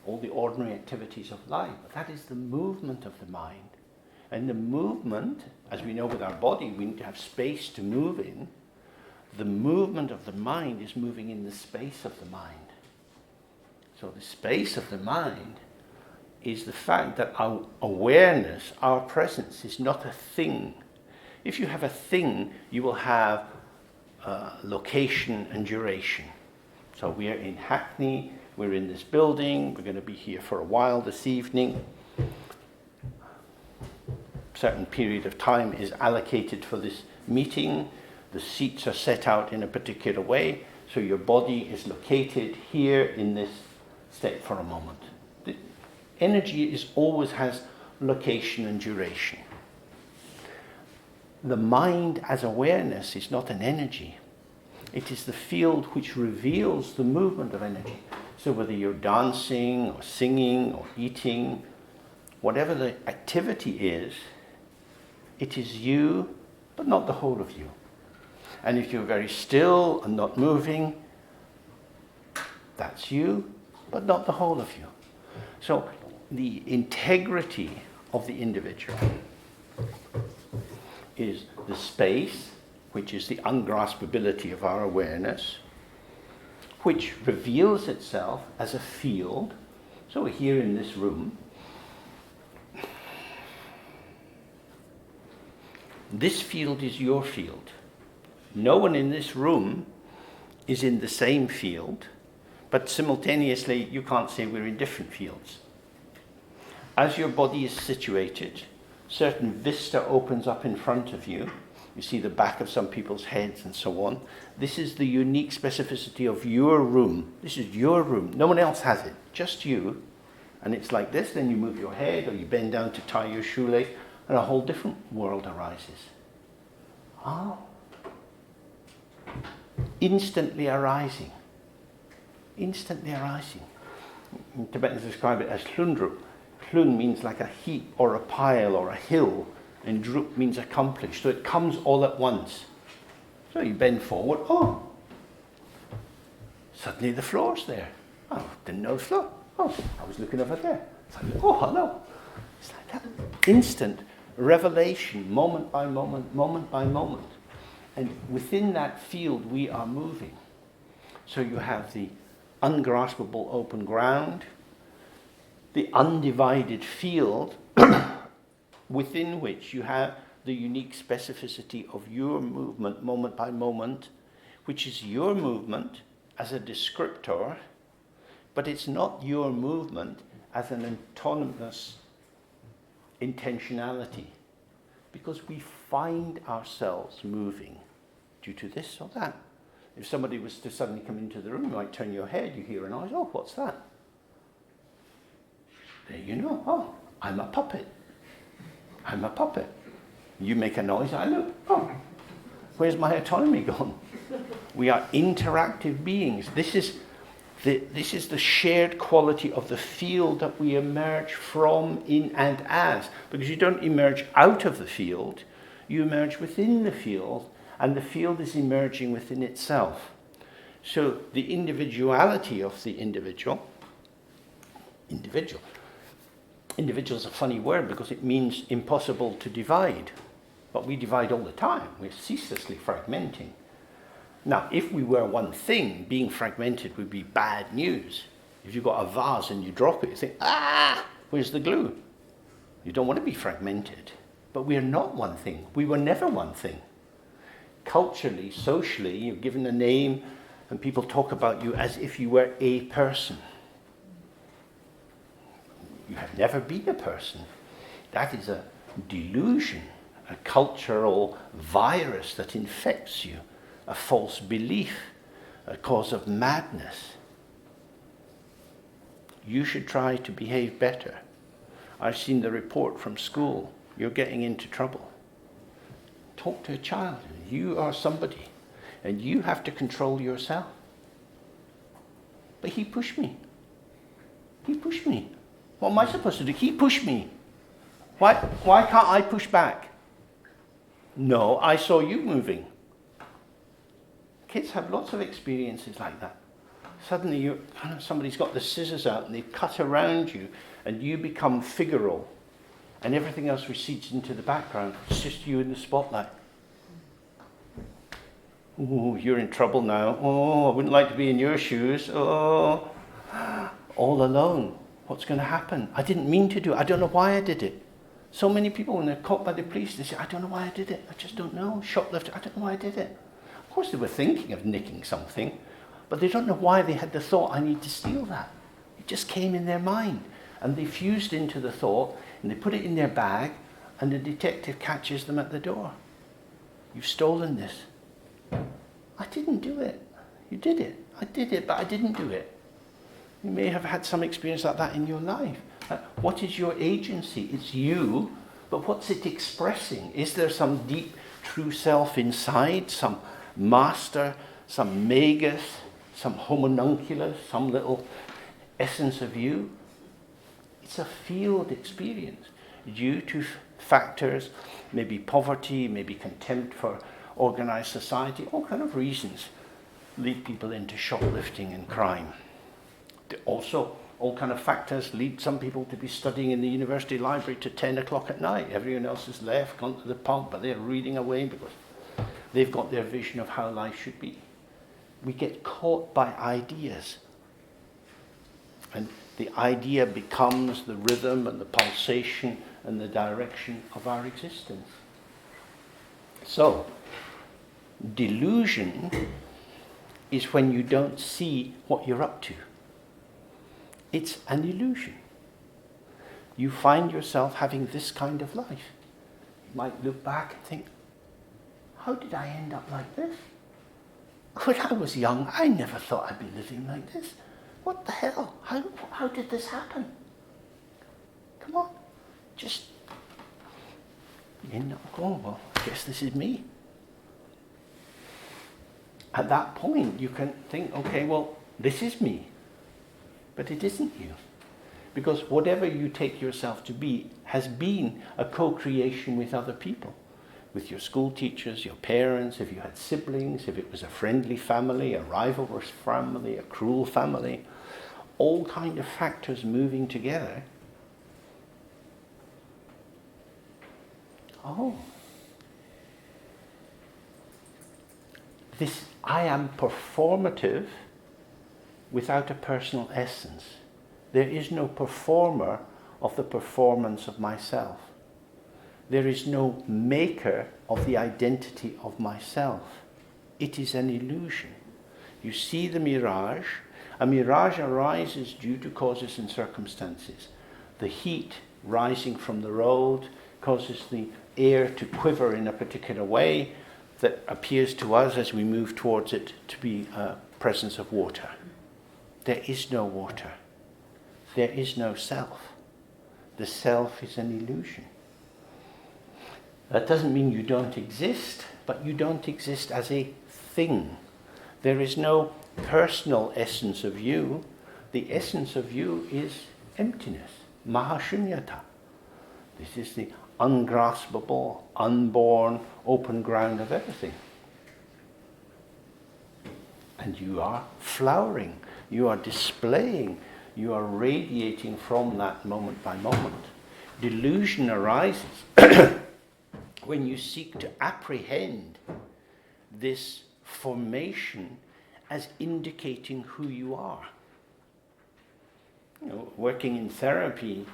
All the ordinary activities of life. But that is the movement of the mind. And the movement, as we know with our body, we need to have space to move in. The movement of the mind is moving in the space of the mind. So the space of the mind is the fact that our awareness, our presence, is not a thing. If you have a thing, you will have location and duration. So we are in Hackney, we're in this building, we're going to be here for a while this evening. A certain period of time is allocated for this meeting. The seats are set out in a particular way, so your body is located here in this state for a moment. The energy always has location and duration. The mind as awareness is not an energy. It is the field which reveals the movement of energy. So whether you're dancing or singing or eating, whatever the activity is, it is you, but not the whole of you. And if you're very still and not moving, that's you, but not the whole of you. So the integrity of the individual is the space, which is the ungraspability of our awareness, which reveals itself as a field. So we're here in this room. This field is your field. No one in this room is in the same field, but simultaneously you can't say we're in different fields. As your body is situated, certain vista opens up in front of you. You see the back of some people's heads and so on. This is the unique specificity of your room. This is your room. No one else has it, just you. And it's like this, then you move your head or you bend down to tie your shoelace and a whole different world arises. Oh. Instantly arising. Instantly arising. Tibetans describe it as hlundrup. Hlun means like a heap or a pile or a hill, and drup means accomplished. So it comes all at once. So you bend forward, oh, suddenly the floor's there. Oh, didn't know the floor. Oh, I was looking over there. Suddenly, oh, hello. It's like that. Instant revelation, moment by moment, moment by moment. And within that field we are moving. So you have the ungraspable open ground, the undivided field within which you have the unique specificity of your movement moment by moment, which is your movement as a descriptor, but it's not your movement as an autonomous intentionality, because we find ourselves moving due to this or that. If somebody was to suddenly come into the room, you might turn your head, you hear a noise, oh, what's that? There you know, oh, I'm a puppet. I'm a puppet. You make a noise, I look, oh, where's my autonomy gone? We are interactive beings. This is the shared quality of the field that we emerge from, in, and as. Because you don't emerge out of the field, you emerge within the field, and the field is emerging within itself. So the individuality of the individual is a funny word because it means impossible to divide. But we divide all the time. We're ceaselessly fragmenting. Now, if we were one thing, being fragmented would be bad news. If you've got a vase and you drop it, you think, where's the glue? You don't want to be fragmented. But we are not one thing. We were never one thing. Culturally, socially, you're given a name and people talk about you as if you were a person. You have never been a person. That is a delusion, a cultural virus that infects you, a false belief, a cause of madness. You should try to behave better. I've seen the report from school. You're getting into trouble. talk to a child. You are somebody, and you have to control yourself. But he pushed me. He pushed me. What am I supposed to do? He pushed me. Why can't I push back? No, I saw you moving. Kids have lots of experiences like that. Suddenly somebody's got the scissors out and they cut around you and you become figural and everything else recedes into the background. It's just you in the spotlight. Oh, you're in trouble now. Oh, I wouldn't like to be in your shoes. Oh, all alone. What's going to happen? I didn't mean to do it. I don't know why I did it. So many people, when they're caught by the police, they say, I don't know why I did it. I just don't know. Shoplifter, I don't know why I did it. Of course, they were thinking of nicking something, but they don't know why they had the thought, I need to steal that. It just came in their mind. And they fused into the thought, and they put it in their bag, and the detective catches them at the door. You've stolen this. I didn't do it. You did it. I did it, but I didn't do it. You may have had some experience like that in your life. What is your agency? It's you, but what's it expressing? Is there some deep, true self inside, some master, some magus, some homunculus, some little essence of you? It's a field experience due to factors, maybe poverty, maybe contempt for organized society, all kind of reasons lead people into shoplifting and crime. Also, all kind of factors lead some people to be studying in the university library to 10 o'clock at night. Everyone else has left, gone to the pub, but they're reading away because they've got their vision of how life should be. We get caught by ideas. And the idea becomes the rhythm and the pulsation and the direction of our existence. So, delusion is when you don't see what you're up to. It's an illusion. You find yourself having this kind of life. You might look back and think, how did I end up like this? When I was young, I never thought I'd be living like this. What the hell? How did this happen? Come on. Just you end up going, well, I guess this is me. At that point, you can think, okay, well, this is me. But it isn't you. Because whatever you take yourself to be has been a co-creation with other people. With your school teachers, your parents, if you had siblings, if it was a friendly family, a rivalrous family, a cruel family. All kind of factors moving together. Oh. This, I am performative without a personal essence. There is no performer of the performance of myself. There is no maker of the identity of myself. It is an illusion. You see the mirage. A mirage arises due to causes and circumstances. The heat rising from the road causes the air to quiver in a particular way that appears to us as we move towards it to be a presence of water. There is no water. There is no self. The self is an illusion. That doesn't mean you don't exist, but you don't exist as a thing. There is no personal essence of you. The essence of you is emptiness, mahashunyata. This is the ungraspable, unborn, open ground of everything. And you are flowering. You are displaying, you are radiating from that moment by moment. Delusion arises when you seek to apprehend this formation as indicating who you are. You know, working in therapy,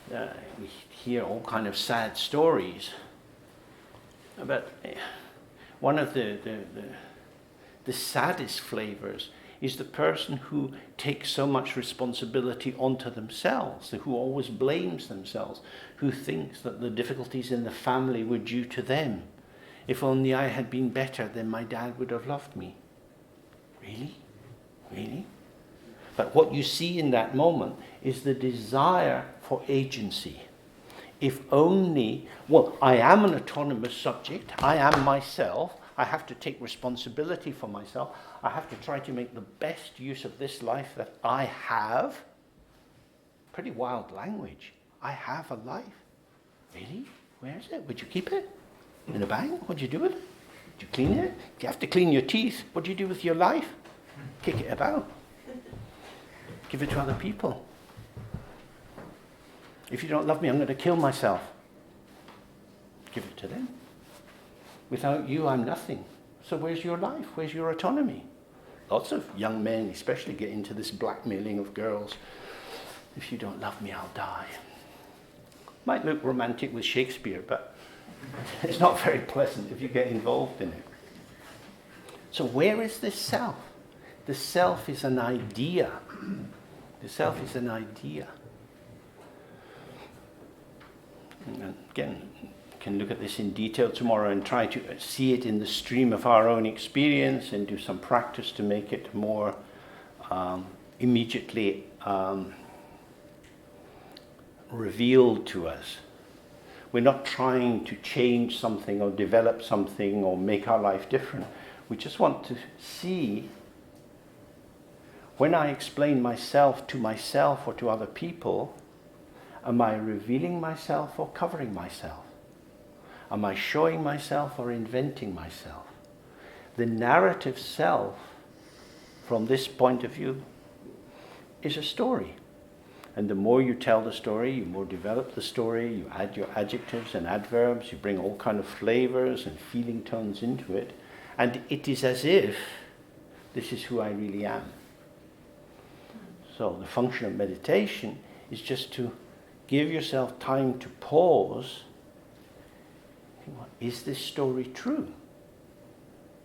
we hear all kind of sad stories about one of the saddest flavors is the person who takes so much responsibility onto themselves, who always blames themselves, who thinks that the difficulties in the family were due to them. If only I had been better, then my dad would have loved me. Really? Really? But what you see in that moment is the desire for agency. if only, well, I am an autonomous subject, I am myself, I have to take responsibility for myself, I have to try to make the best use of this life that I have. Pretty wild language. I have a life. Really? Where is it? Would you keep it? In a bag? What do you do with it? Do you clean it? Do you have to clean your teeth? What do you do with your life? Kick it about. Give it to other people. If you don't love me, I'm going to kill myself. Give it to them. Without you, I'm nothing. So where's your life? Where's your autonomy? Lots of young men especially get into this blackmailing of girls. If you don't love me, I'll die. Might look romantic with Shakespeare, but it's not very pleasant if you get involved in it. So where is this self? The self is an idea. The self is an idea. And again, we can look at this in detail tomorrow and try to see it in the stream of our own experience and do some practice to make it more immediately revealed to us. We're not trying to change something or develop something or make our life different. We just want to see, when I explain myself to myself or to other people, am I revealing myself or covering myself? Am I showing myself or inventing myself? The narrative self, from this point of view, is a story. And the more you tell the story, you more develop the story, you add your adjectives and adverbs, you bring all kind of flavors and feeling tones into it, and it is as if this is who I really am. So the function of meditation is just to give yourself time to pause. Is this story true?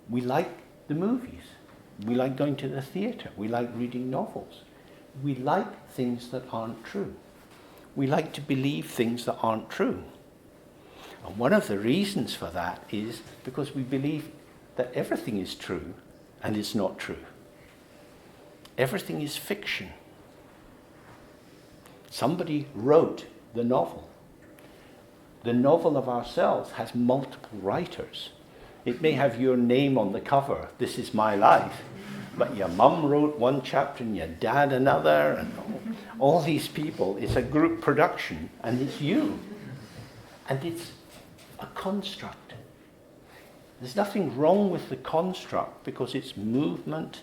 We like the movies. We like going to the theatre. We like reading novels. We like things that aren't true. We like to believe things that aren't true. And one of the reasons for that is because we believe that everything is true and it's not true. Everything is fiction. Somebody wrote the novel. The novel of ourselves has multiple writers. It may have your name on the cover, "This is my life," but your mum wrote one chapter and your dad another, and all these people. It's a group production, and it's you. And it's a construct. There's nothing wrong with the construct because it's movement,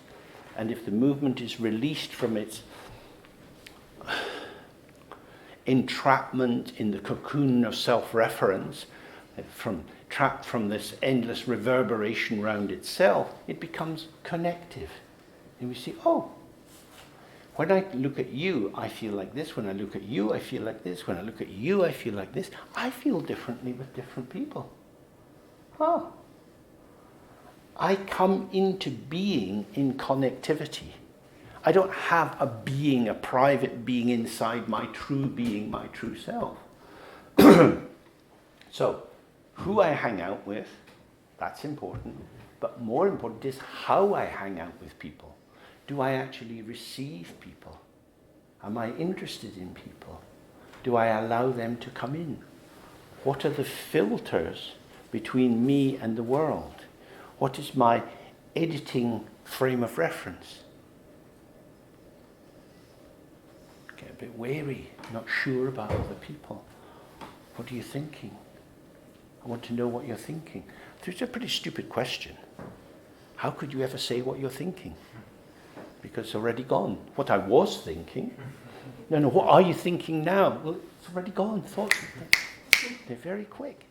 and if the movement is released from its entrapment in the cocoon of self-reference, trapped from this endless reverberation round itself, it becomes connective. And we see, oh, when I look at you, I feel like this. When I look at you, I feel like this. When I look at you, I feel like this. I feel differently with different people. Oh. I come into being in connectivity. I don't have a being, a private being inside my true being, my true self. So, who I hang out with, that's important. But more important is how I hang out with people. Do I actually receive people? Am I interested in people? Do I allow them to come in? What are the filters between me and the world? What is my editing frame of reference? Get a bit wary, not sure about other people. What are you thinking? I want to know what you're thinking. It's a pretty stupid question. How could you ever say what you're thinking? Because it's already gone. What I was thinking. No, what are you thinking now? Well, it's already gone. Thoughts, they're very quick.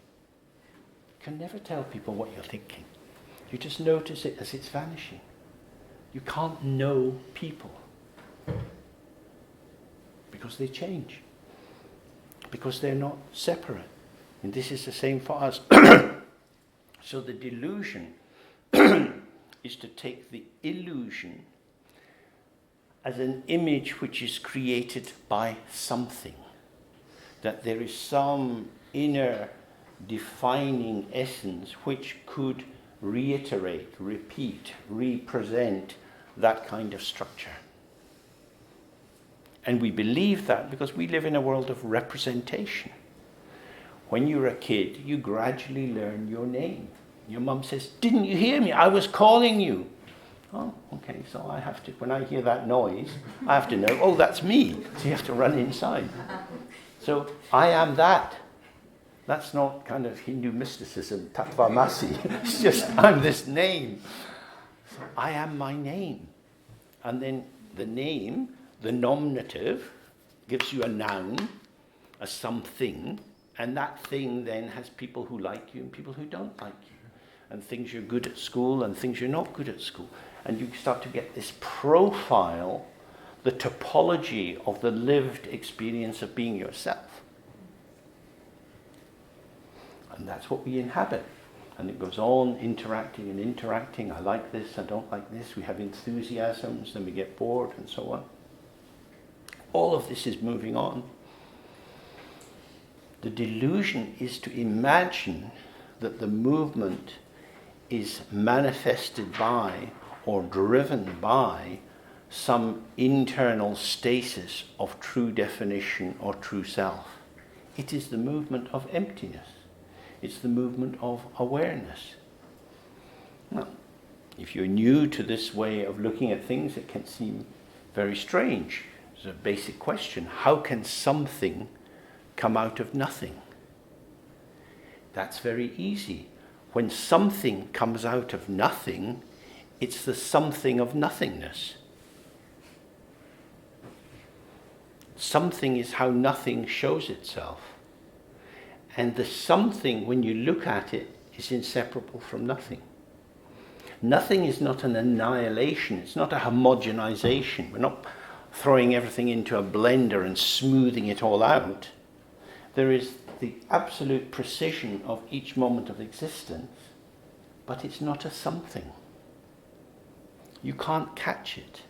You can never tell people what you're thinking. You just notice it as it's vanishing. You can't know people. Because they change. Because they're not separate. And this is the same for us. So the delusion is to take the illusion as an image which is created by something. That there is some inner defining essence which could reiterate, repeat, represent that kind of structure. And we believe that because we live in a world of representation. When you're a kid, you gradually learn your name. Your mum says, "Didn't you hear me? I was calling you." Oh, okay, so I have to, when I hear that noise, I have to know, oh, that's me. So you have to run inside. So I am that. That's not kind of Hindu mysticism, tattvamasi. It's just, I'm this name. So I am my name. And then the name, the nominative, gives you a noun, a something, and that thing then has people who like you and people who don't like you. And things you're good at school and things you're not good at school. And you start to get this profile, the topology of the lived experience of being yourself. And that's what we inhabit. And it goes on interacting and interacting. I like this, I don't like this. We have enthusiasms, then we get bored and so on. All of this is moving on. The delusion is to imagine that the movement is manifested by or driven by some internal stasis of true definition or true self. It is the movement of emptiness. It's the movement of awareness. Now, if you're new to this way of looking at things, it can seem very strange. There's a basic question. How can something come out of nothing? That's very easy. When something comes out of nothing, it's the something of nothingness. Something is how nothing shows itself. And the something, when you look at it, is inseparable from nothing. Nothing is not an annihilation. It's not a homogenization. We're not throwing everything into a blender and smoothing it all out. There is the absolute precision of each moment of existence, but it's not a something. You can't catch it.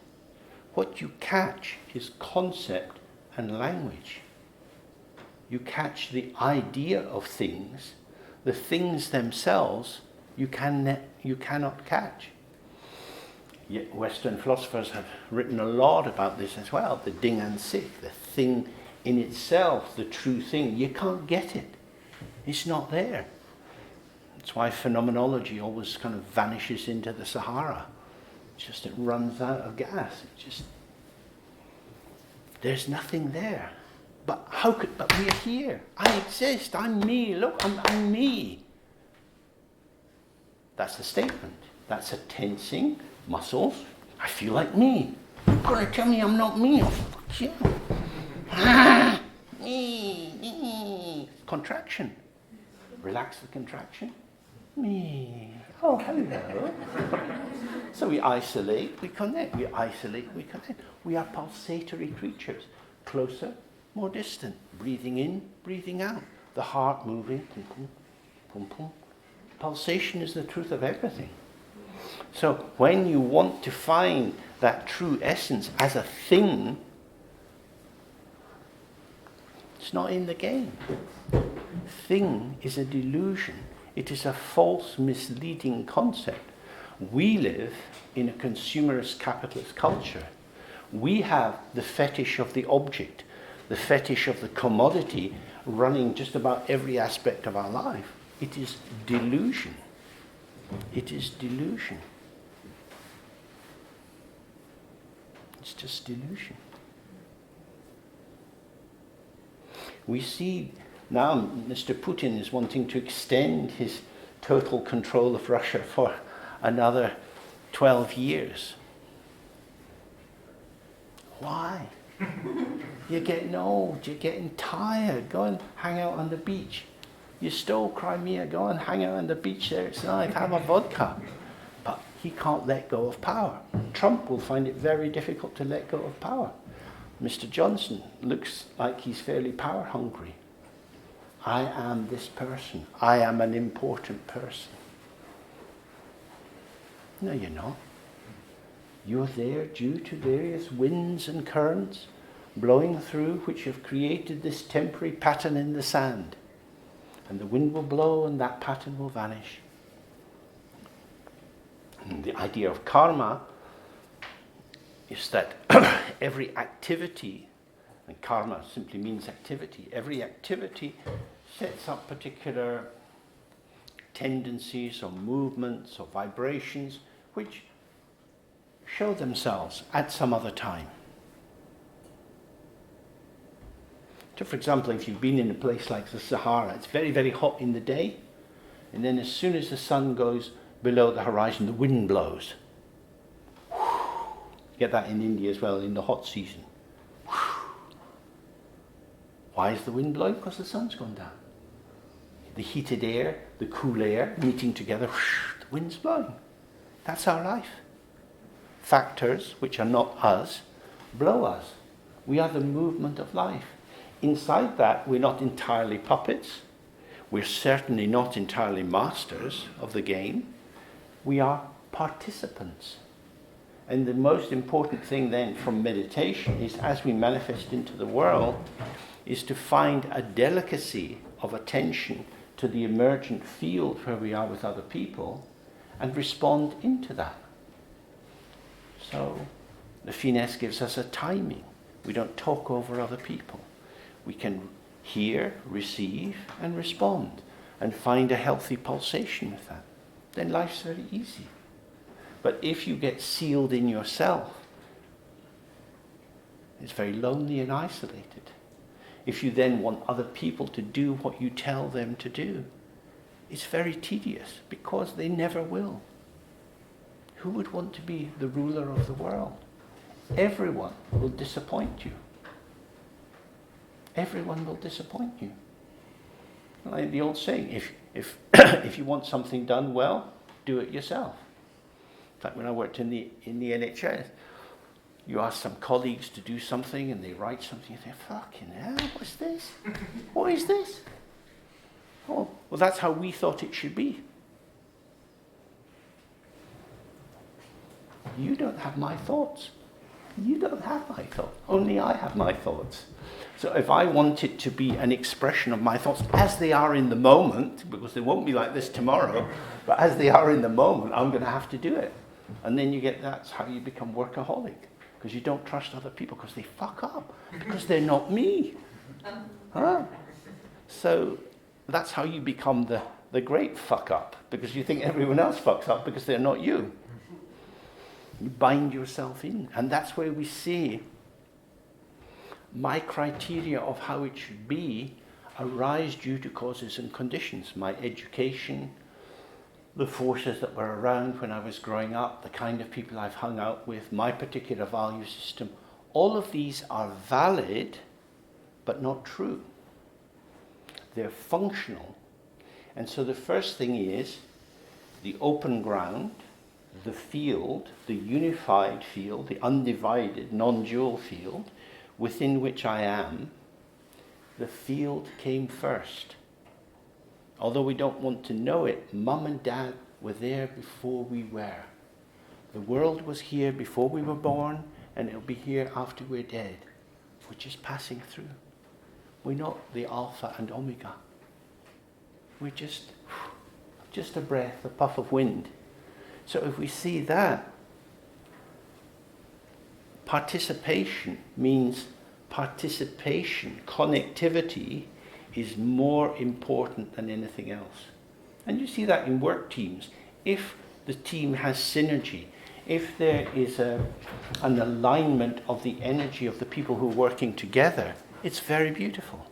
What you catch is concept and language. You catch the idea of things. The things themselves you cannot catch. Yet Western philosophers have written a lot about this as well. The ding and sik, the thing in itself, the true thing. You can't get it. It's not there. That's why phenomenology always kind of vanishes into the Sahara. It's just it runs out of gas. It just, there's nothing there. But we're here. I exist. I'm me. Look, I'm me. That's the statement. That's a tensing muscles. I feel like me. You're going to tell me I'm not me. Oh, fuck you. Me. Contraction. Relax the contraction. Me. Oh, hello. So we isolate, we connect. We isolate, we connect. We are pulsatory creatures. Closer, more distant. Breathing in, breathing out. The heart moving. Pum, pum, pum, pum. Pulsation is the truth of everything. So when you want to find that true essence as a thing, it's not in the game. Thing is a delusion. It is a false, misleading concept. We live in a consumerist capitalist culture. We have the fetish of the object, the fetish of the commodity running just about every aspect of our life. It is delusion. It is delusion. It's just delusion. We see now Mr. Putin is wanting to extend his total control of Russia for another 12 years. Why? You're getting old, you're getting tired. Go and hang out on the beach. You stole Crimea, go and hang out on the beach there. It's nice, have a vodka. But he can't let go of power. Trump will find it very difficult to let go of power. Mr. Johnson looks like he's fairly power hungry. I am this person. I am an important person. No, you're not. You're there due to various winds and currents blowing through which have created this temporary pattern in the sand. And the wind will blow and that pattern will vanish. And the idea of karma is that every activity, and karma simply means activity, every activity sets up particular tendencies or movements or vibrations which show themselves at some other time. So for example, if you've been in a place like the Sahara, it's very, very hot in the day, and then as soon as the sun goes below the horizon, the wind blows. You get that in India as well, in the hot season. Why is the wind blowing? Because the sun's gone down. The heated air, the cool air, meeting together, the wind's blowing. That's our life. Factors, which are not us, blow us. We are the movement of life. Inside that, we're not entirely puppets. We're certainly not entirely masters of the game. We are participants. And the most important thing then from meditation is, as we manifest into the world, is to find a delicacy of attention to the emergent field where we are with other people and respond into that. So the finesse gives us a timing. We don't talk over other people. We can hear, receive, and respond, and find a healthy pulsation with that. Then life's very easy. But if you get sealed in yourself, it's very lonely and isolated. If you then want other people to do what you tell them to do, it's very tedious, because they never will. Who would want to be the ruler of the world? Everyone will disappoint you. Everyone will disappoint you. Like the old saying, if you want something done well, do it yourself. In fact, when I worked in the NHS, you ask some colleagues to do something and they write something and they think, fucking hell, what's this? What is this? Oh, well, that's how we thought it should be. You don't have my thoughts. You don't have my thoughts. Only I have my thoughts. So if I want it to be an expression of my thoughts as they are in the moment, because they won't be like this tomorrow, but as they are in the moment, I'm going to have to do it. And then that's how you become workaholic, because you don't trust other people because they fuck up, because they're not me. Huh? So that's how you become the great fuck up, because you think everyone else fucks up because they're not you. You bind yourself in, and that's where we see my criteria of how it should be arise due to causes and conditions. My education, the forces that were around when I was growing up, the kind of people I've hung out with, my particular value system, all of these are valid, but not true. They're functional. And so the first thing is the open ground, the field, the unified field, the undivided, non-dual field, within which I am. The field came first. Although we don't want to know it, Mum and Dad were there before we were. The world was here before we were born, and it'll be here after we're dead. We're just passing through. We're not the Alpha and Omega. We're just a breath, a puff of wind. So if we see that, participation means participation, connectivity is more important than anything else. And you see that in work teams. If the team has synergy, if there is an alignment of the energy of the people who are working together, it's very beautiful.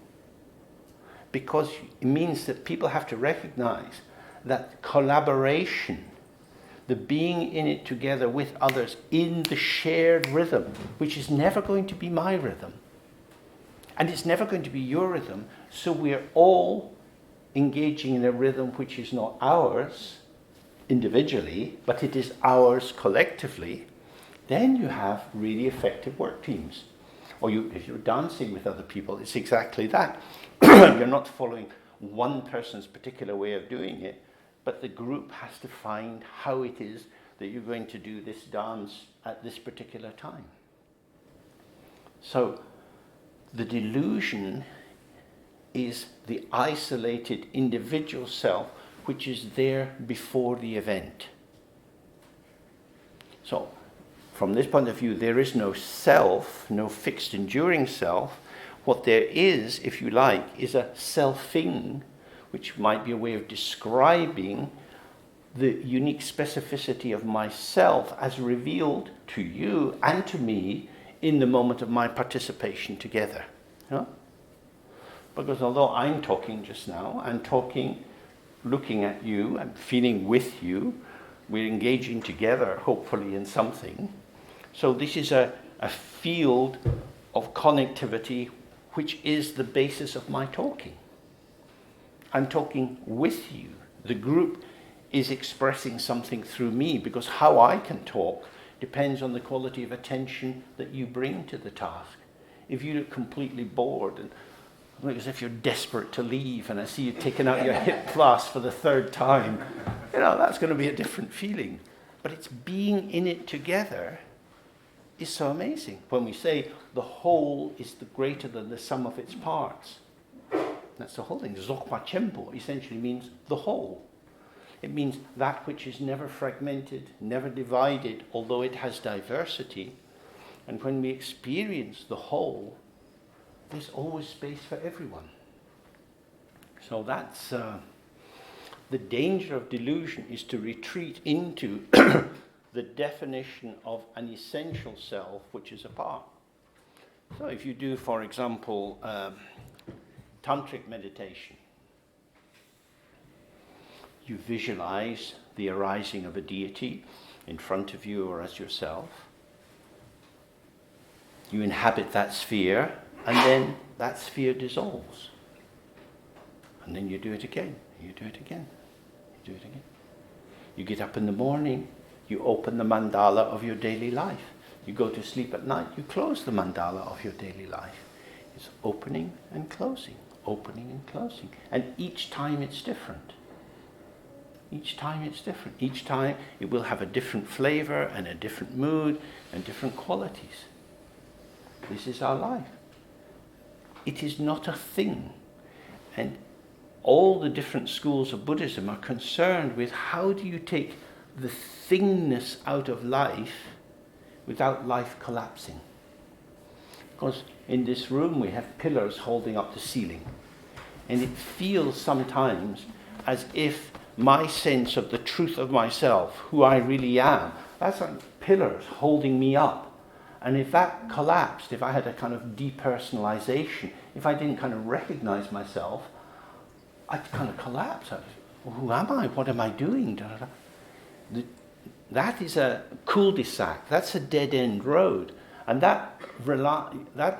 Because it means that people have to recognize that collaboration, the being in it together with others in the shared rhythm, which is never going to be my rhythm, and it's never going to be your rhythm, so we're all engaging in a rhythm which is not ours individually, but it is ours collectively, then you have really effective work teams. Or if you're dancing with other people, it's exactly that. You're not following one person's particular way of doing it, but the group has to find how it is that you're going to do this dance at this particular time. So the delusion is the isolated individual self which is there before the event. So from this point of view, there is no self, no fixed enduring self, What there is, if you like, is a selfing, which might be a way of describing the unique specificity of myself as revealed to you and to me in the moment of my participation together. You know? Because although I'm talking just now, I'm talking, looking at you, I'm feeling with you, we're engaging together, hopefully, in something. So this is a field of connectivity which is the basis of my talking. I'm talking with you. The group is expressing something through me, because how I can talk depends on the quality of attention that you bring to the task. If you look completely bored and look as if you're desperate to leave, and I see you taking out your hip flask for the third time, that's going to be a different feeling. But it's being in it together is so amazing. When we say the whole is greater than the sum of its parts, that's the whole thing. Dzogchen Chenpo essentially means the whole. It means that which is never fragmented, never divided, although it has diversity. And when we experience the whole, there's always space for everyone. So that's the danger of delusion, is to retreat into the definition of an essential self which is apart. So if you do, for example, tantric meditation, you visualize the arising of a deity in front of you or as yourself. You inhabit that sphere, and then that sphere dissolves. And then you do it again, you do it again, you do it again. You get up in the morning, you open the mandala of your daily life. You go to sleep at night, you close the mandala of your daily life. It's opening and closing, opening and closing. And each time it's different. Each time it's different. Each time it will have a different flavor and a different mood and different qualities. This is our life. It is not a thing. And all the different schools of Buddhism are concerned with how do you take the thingness out of life without life collapsing. Because in this room we have pillars holding up the ceiling. And it feels sometimes as if my sense of the truth of myself, who I really am, that's like pillars holding me up. And if that collapsed, if I had a kind of depersonalization, if I didn't kind of recognize myself, I'd kind of collapse. Who am I? What am I doing? That is a cul-de-sac. That's a dead-end road. And that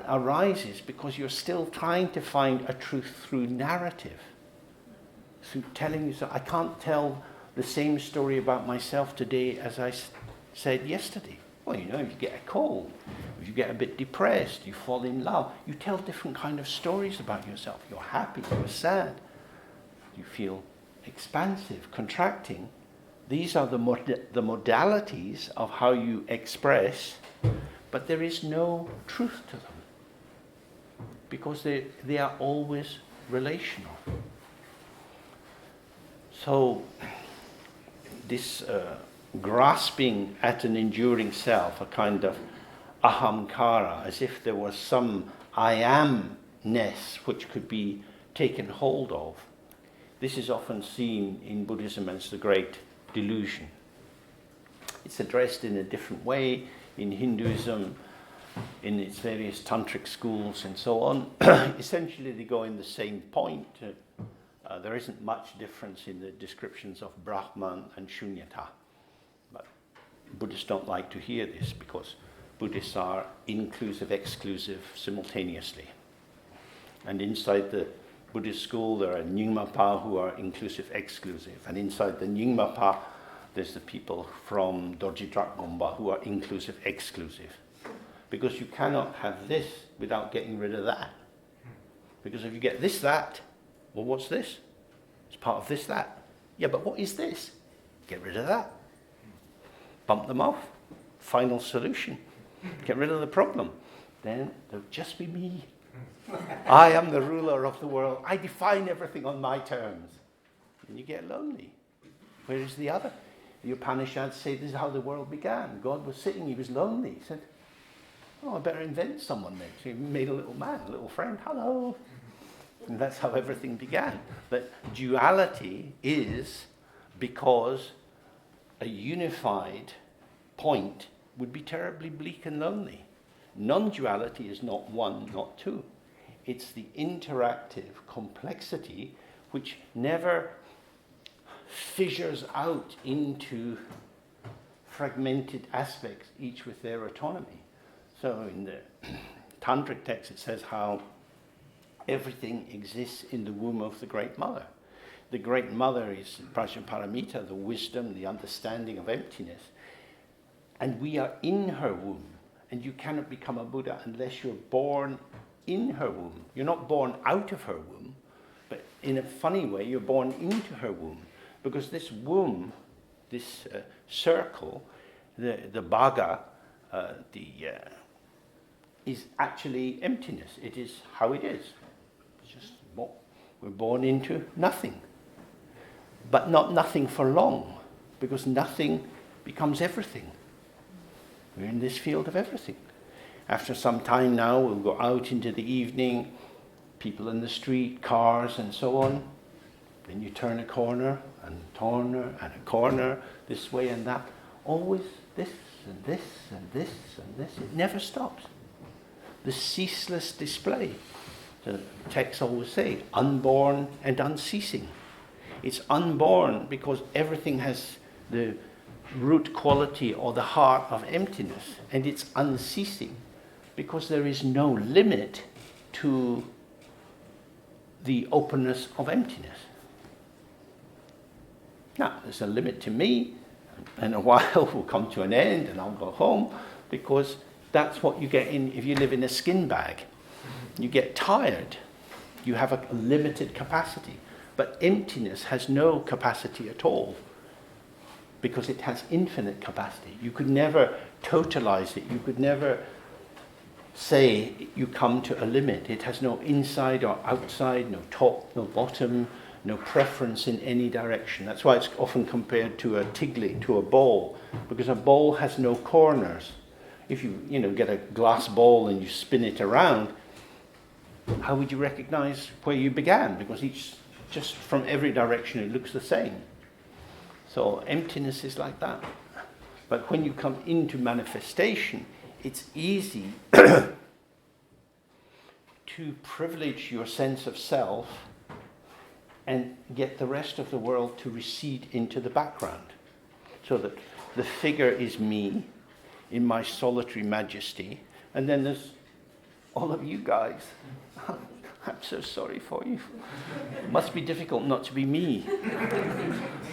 arises because you're still trying to find a truth through narrative. Through telling yourself, I can't tell the same story about myself today as I said yesterday. Well, if you get a cold, if you get a bit depressed, you fall in love, you tell different kind of stories about yourself. You're happy, you're sad, you feel expansive, contracting. These are the modalities of how you express, but there is no truth to them because they are always relational. So this grasping at an enduring self, a kind of ahamkara, as if there was some I amness which could be taken hold of. This is often seen in Buddhism as the great delusion. It's addressed in a different way in Hinduism, in its various tantric schools and so on. Essentially they go in the same point. There isn't much difference in the descriptions of Brahman and Shunyata. But Buddhists don't like to hear this because Buddhists are inclusive, exclusive simultaneously. And inside the Buddhist school there are Nyingmapa who are inclusive, exclusive. And inside the Nyingmapa there's the people from Dorji Drakgomba who are inclusive, exclusive. Because you cannot have this without getting rid of that. Because if you get this, that, well, what's this? It's part of this, that. Yeah, but what is this? Get rid of that. Bump them off. Final solution. Get rid of the problem. Then there'll just be me. I am the ruler of the world. I define everything on my terms. And you get lonely. Where is the other? The Upanishads say this is how the world began. God was sitting, he was lonely. He said, Oh, I better invent someone then. So he made a little man, a little friend. Hello. And that's how everything began. But duality is because a unified point would be terribly bleak and lonely. Non-duality is not one, not two. It's the interactive complexity which never fissures out into fragmented aspects, each with their autonomy. So in the Tantric text it says how everything exists in the womb of the Great Mother. The Great Mother is Prajnaparamita, the wisdom, the understanding of emptiness. And we are in her womb. And you cannot become a Buddha unless you're born in her womb. You're not born out of her womb, but in a funny way, you're born into her womb. Because this womb, this circle, the bhaga, is actually emptiness. It is how it is. It's just we're born into nothing. But not nothing for long, because nothing becomes everything. We're in this field of everything. After some time now, we'll go out into the evening, people in the street, cars and so on. Then you turn a corner, and a corner, this way and that. Always this and this and this and this. It never stops. The ceaseless display. The texts always say, unborn and unceasing. It's unborn because everything has the root quality or the heart of emptiness, and it's unceasing because there is no limit to the openness of emptiness. Now, there's a limit to me, and a while will come to an end and I'll go home, because that's what you get in if you live in a skin bag. You get tired. You have a limited capacity. But emptiness has no capacity at all, because it has infinite capacity. You could never totalize it. You could never say you come to a limit. It has no inside or outside, no top, no bottom, no preference in any direction. That's why it's often compared to a tigli, to a ball, because a ball has no corners. If you get a glass ball and you spin it around, how would you recognize where you began? Because just from every direction it looks the same. So emptiness is like that. But when you come into manifestation, it's easy to privilege your sense of self and get the rest of the world to recede into the background. So that the figure is me in my solitary majesty, and then there's all of you guys. I'm so sorry for you. It must be difficult not to be me.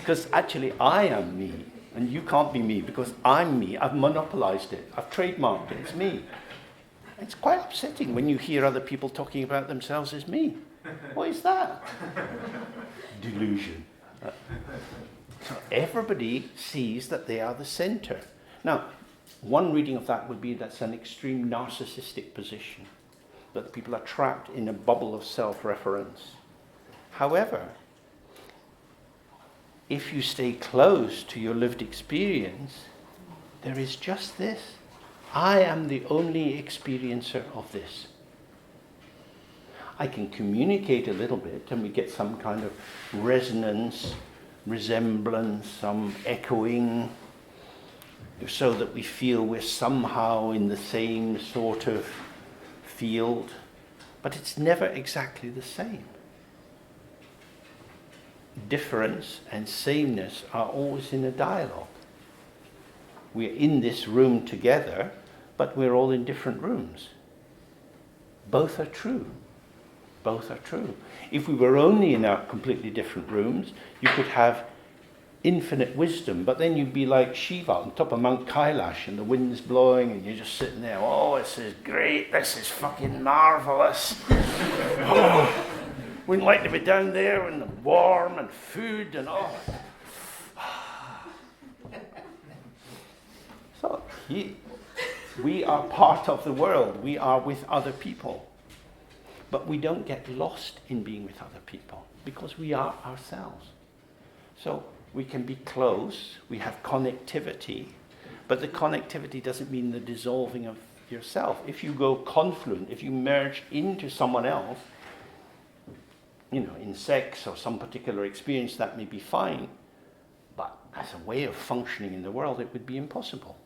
Because actually I am me, and you can't be me because I'm me. I've monopolized it. I've trademarked it. It's me. It's quite upsetting when you hear other people talking about themselves as me. What is that? Delusion. So everybody sees that they are the center. Now, one reading of that would be that's an extreme narcissistic position, that people are trapped in a bubble of self-reference. However, if you stay close to your lived experience, there is just this. I am the only experiencer of this. I can communicate a little bit and we get some kind of resonance, resemblance, some echoing, so that we feel we're somehow in the same sort of field, but it's never exactly the same. Difference and sameness are always in a dialogue. We're in this room together, but we're all in different rooms. Both are true. Both are true. If we were only in our completely different rooms, you could have infinite wisdom, but then you'd be like Shiva on top of Mount Kailash and the wind's blowing and you're just sitting there, oh, this is great, this is fucking marvelous. Oh, wouldn't like to be down there and warm and food and all. So we are part of the world, we are with other people, but we don't get lost in being with other people because we are ourselves. So we can be close, we have connectivity, but the connectivity doesn't mean the dissolving of yourself. If you go confluent, if you merge into someone else, in sex or some particular experience, that may be fine. But as a way of functioning in the world, it would be impossible.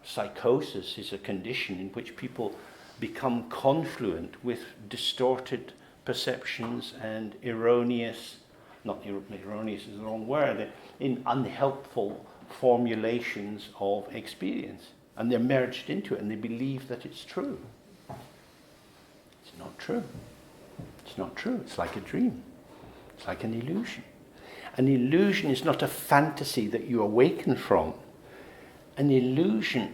Psychosis is a condition in which people become confluent with distorted perceptions and erroneous is the wrong word, in unhelpful formulations of experience. And they're merged into it and they believe that it's true. It's not true. It's not true. It's like a dream. It's like an illusion. An illusion is not a fantasy that you awaken from. An illusion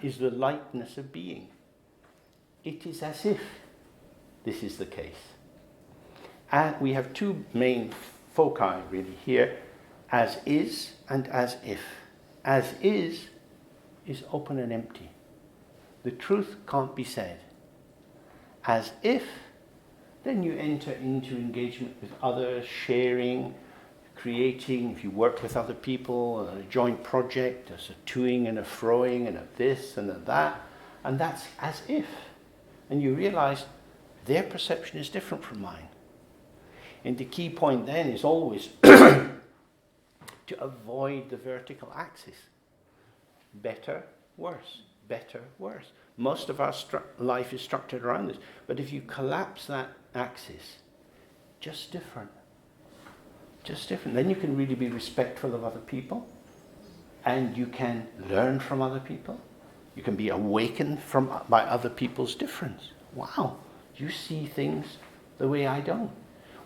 is the lightness of being. It is as if this is the case. And we have two main foci really here, as is and as if. As is open and empty. The truth can't be said. As if, then you enter into engagement with others, sharing, creating. If you work with other people, a joint project, there's a toing and a froing and a this and a that, and that's as if. And you realize their perception is different from mine. And the key point then is always to avoid the vertical axis. Better, worse. Better, worse. Most of our life is structured around this. But if you collapse that axis, just different. Just different. Then you can really be respectful of other people. And you can learn from other people. You can be awakened by other people's difference. Wow, you see things the way I don't.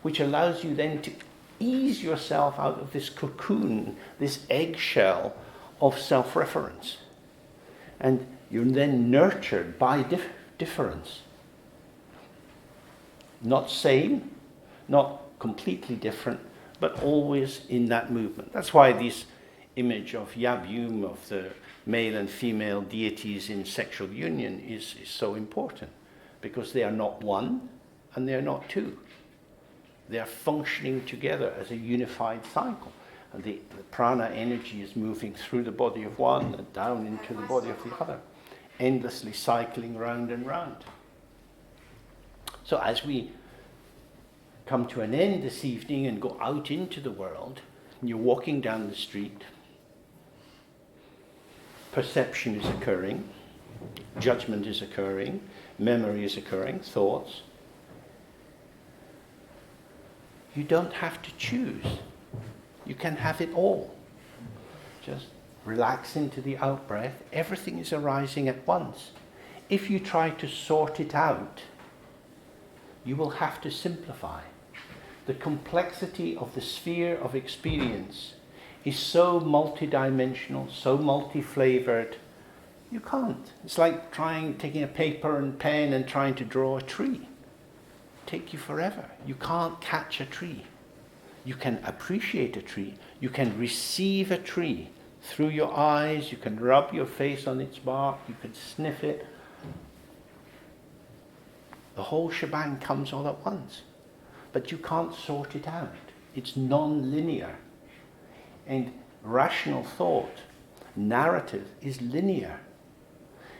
Which allows you then to ease yourself out of this cocoon, this eggshell of self-reference. And you're then nurtured by difference. Not same, not completely different, but always in that movement. That's why this image of Yab-Yum, of the male and female deities in sexual union, is so important. Because they are not one and they are not two. They are functioning together as a unified cycle. And the prana energy is moving through the body of one and down into the body of the other, endlessly cycling round and round. So as we come to an end this evening and go out into the world, and you're walking down the street, perception is occurring, judgment is occurring, memory is occurring, thoughts. You don't have to choose. You can have it all. Just relax into the out-breath. Everything is arising at once. If you try to sort it out, you will have to simplify. The complexity of the sphere of experience is so multidimensional, so multi-flavored, you can't. It's like taking a paper and pen and trying to draw a tree. Take you forever. You can't catch a tree. You can appreciate a tree. You can receive a tree through your eyes. You can rub your face on its bark. You can sniff it. The whole shebang comes all at once. But you can't sort it out. It's non-linear. And rational thought, narrative, is linear.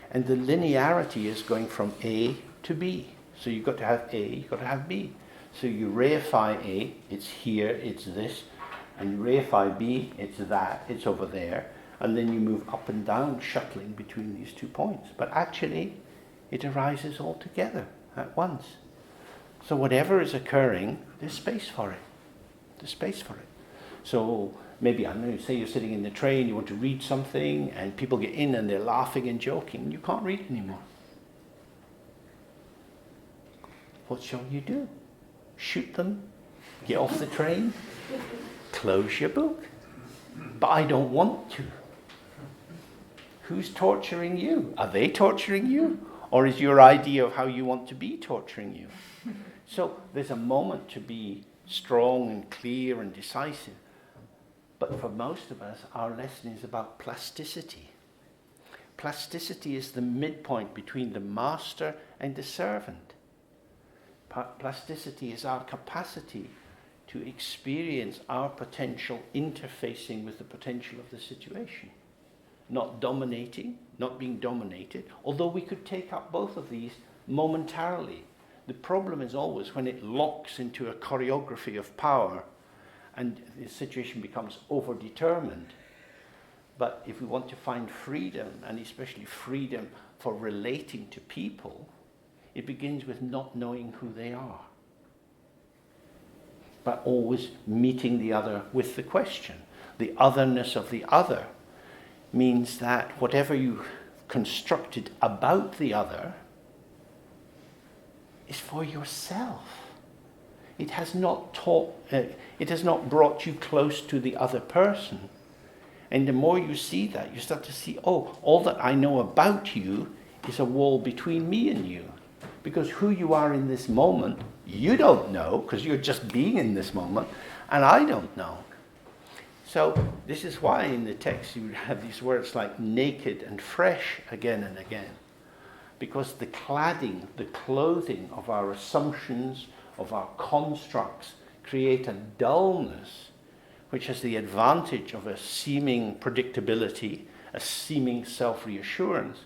And the linearity is going from A to B. So you've got to have A, you've got to have B. So you reify A, it's here, it's this. And you reify B, it's that, it's over there. And then you move up and down, shuttling between these 2 points. But actually, it arises all together at once. So whatever is occurring, there's space for it. There's space for it. So maybe, I don't know, say you're sitting in the train, you want to read something, and people get in and they're laughing and joking. You can't read anymore. What shall you do? Shoot them? Get off the train? Close your book? But I don't want to. Who's torturing you? Are they torturing you? Or is your idea of how you want to be torturing you? So there's a moment to be strong and clear and decisive. But for most of us, our lesson is about plasticity. Plasticity is the midpoint between the master and the servant. Plasticity is our capacity to experience our potential interfacing with the potential of the situation. Not dominating, not being dominated, although we could take up both of these momentarily. The problem is always when it locks into a choreography of power and the situation becomes overdetermined. But if we want to find freedom, and especially freedom for relating to people, it begins with not knowing who they are, but always meeting the other with the question. The otherness of the other means that whatever you constructed about the other is for yourself. It has not brought you close to the other person. And the more you see that, you start to see, oh, all that I know about you is a wall between me and you. Because who you are in this moment, you don't know, because you're just being in this moment, and I don't know. So this is why in the text you have these words like naked and fresh again and again. Because the cladding, the clothing of our assumptions, of our constructs, create a dullness which has the advantage of a seeming predictability, a seeming self-reassurance,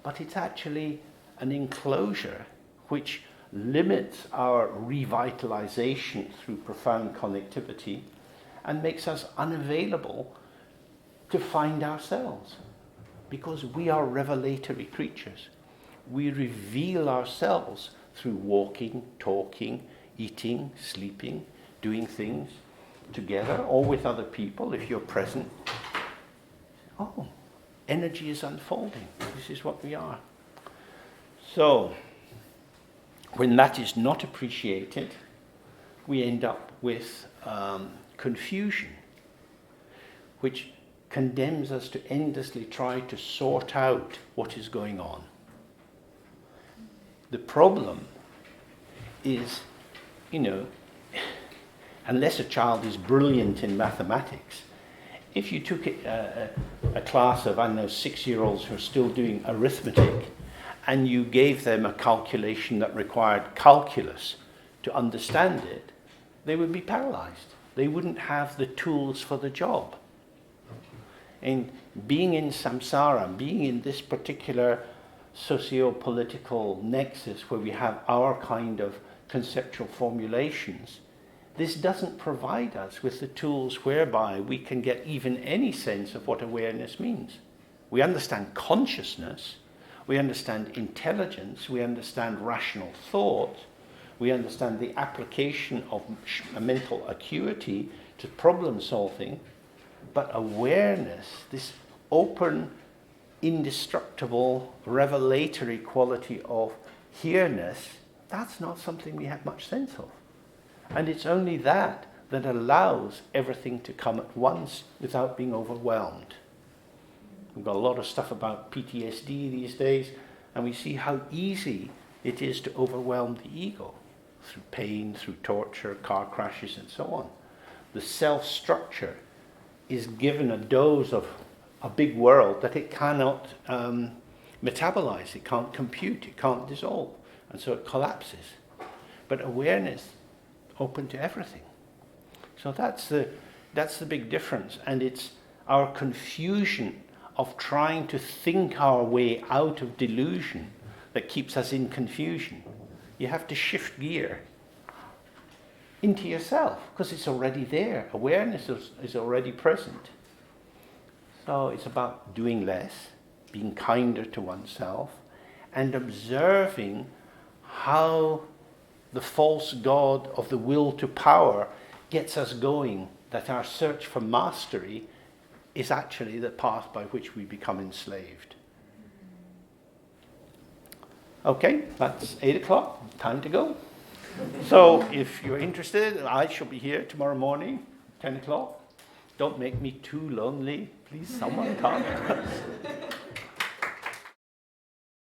but it's actually an enclosure which limits our revitalization through profound connectivity and makes us unavailable to find ourselves. Because we are revelatory creatures. We reveal ourselves through walking, talking, eating, sleeping, doing things together or with other people if you're present. Oh, energy is unfolding. This is what we are. So, when that is not appreciated, we end up with confusion, which condemns us to endlessly try to sort out what is going on. The problem is, unless a child is brilliant in mathematics, if you took a class of, 6-year-olds who are still doing arithmetic, and you gave them a calculation that required calculus to understand it, they would be paralyzed. They wouldn't have the tools for the job. And being in samsara, being in this particular socio-political nexus where we have our kind of conceptual formulations, this doesn't provide us with the tools whereby we can get even any sense of what awareness means. We understand consciousness, we understand intelligence, we understand rational thought, we understand the application of mental acuity to problem solving, but awareness, this open, indestructible, revelatory quality of here-ness, that's not something we have much sense of. And it's only that that allows everything to come at once without being overwhelmed. We've got a lot of stuff about PTSD these days, and we see how easy it is to overwhelm the ego through pain, through torture, car crashes, and so on. The self-structure is given a dose of a big world that it cannot metabolize, it can't compute, it can't dissolve, and so it collapses. But awareness, open to everything. So that's the big difference, and it's our confusion of trying to think our way out of delusion that keeps us in confusion. You have to shift gear into yourself because it's already there. Awareness is already present. So it's about doing less, being kinder to oneself, and observing how the false god of the will to power gets us going, that our search for mastery is actually the path by which we become enslaved. Okay, that's 8 o'clock, time to go. So if you're interested, I shall be here tomorrow morning, 10 o'clock. Don't make me too lonely. Please, someone come.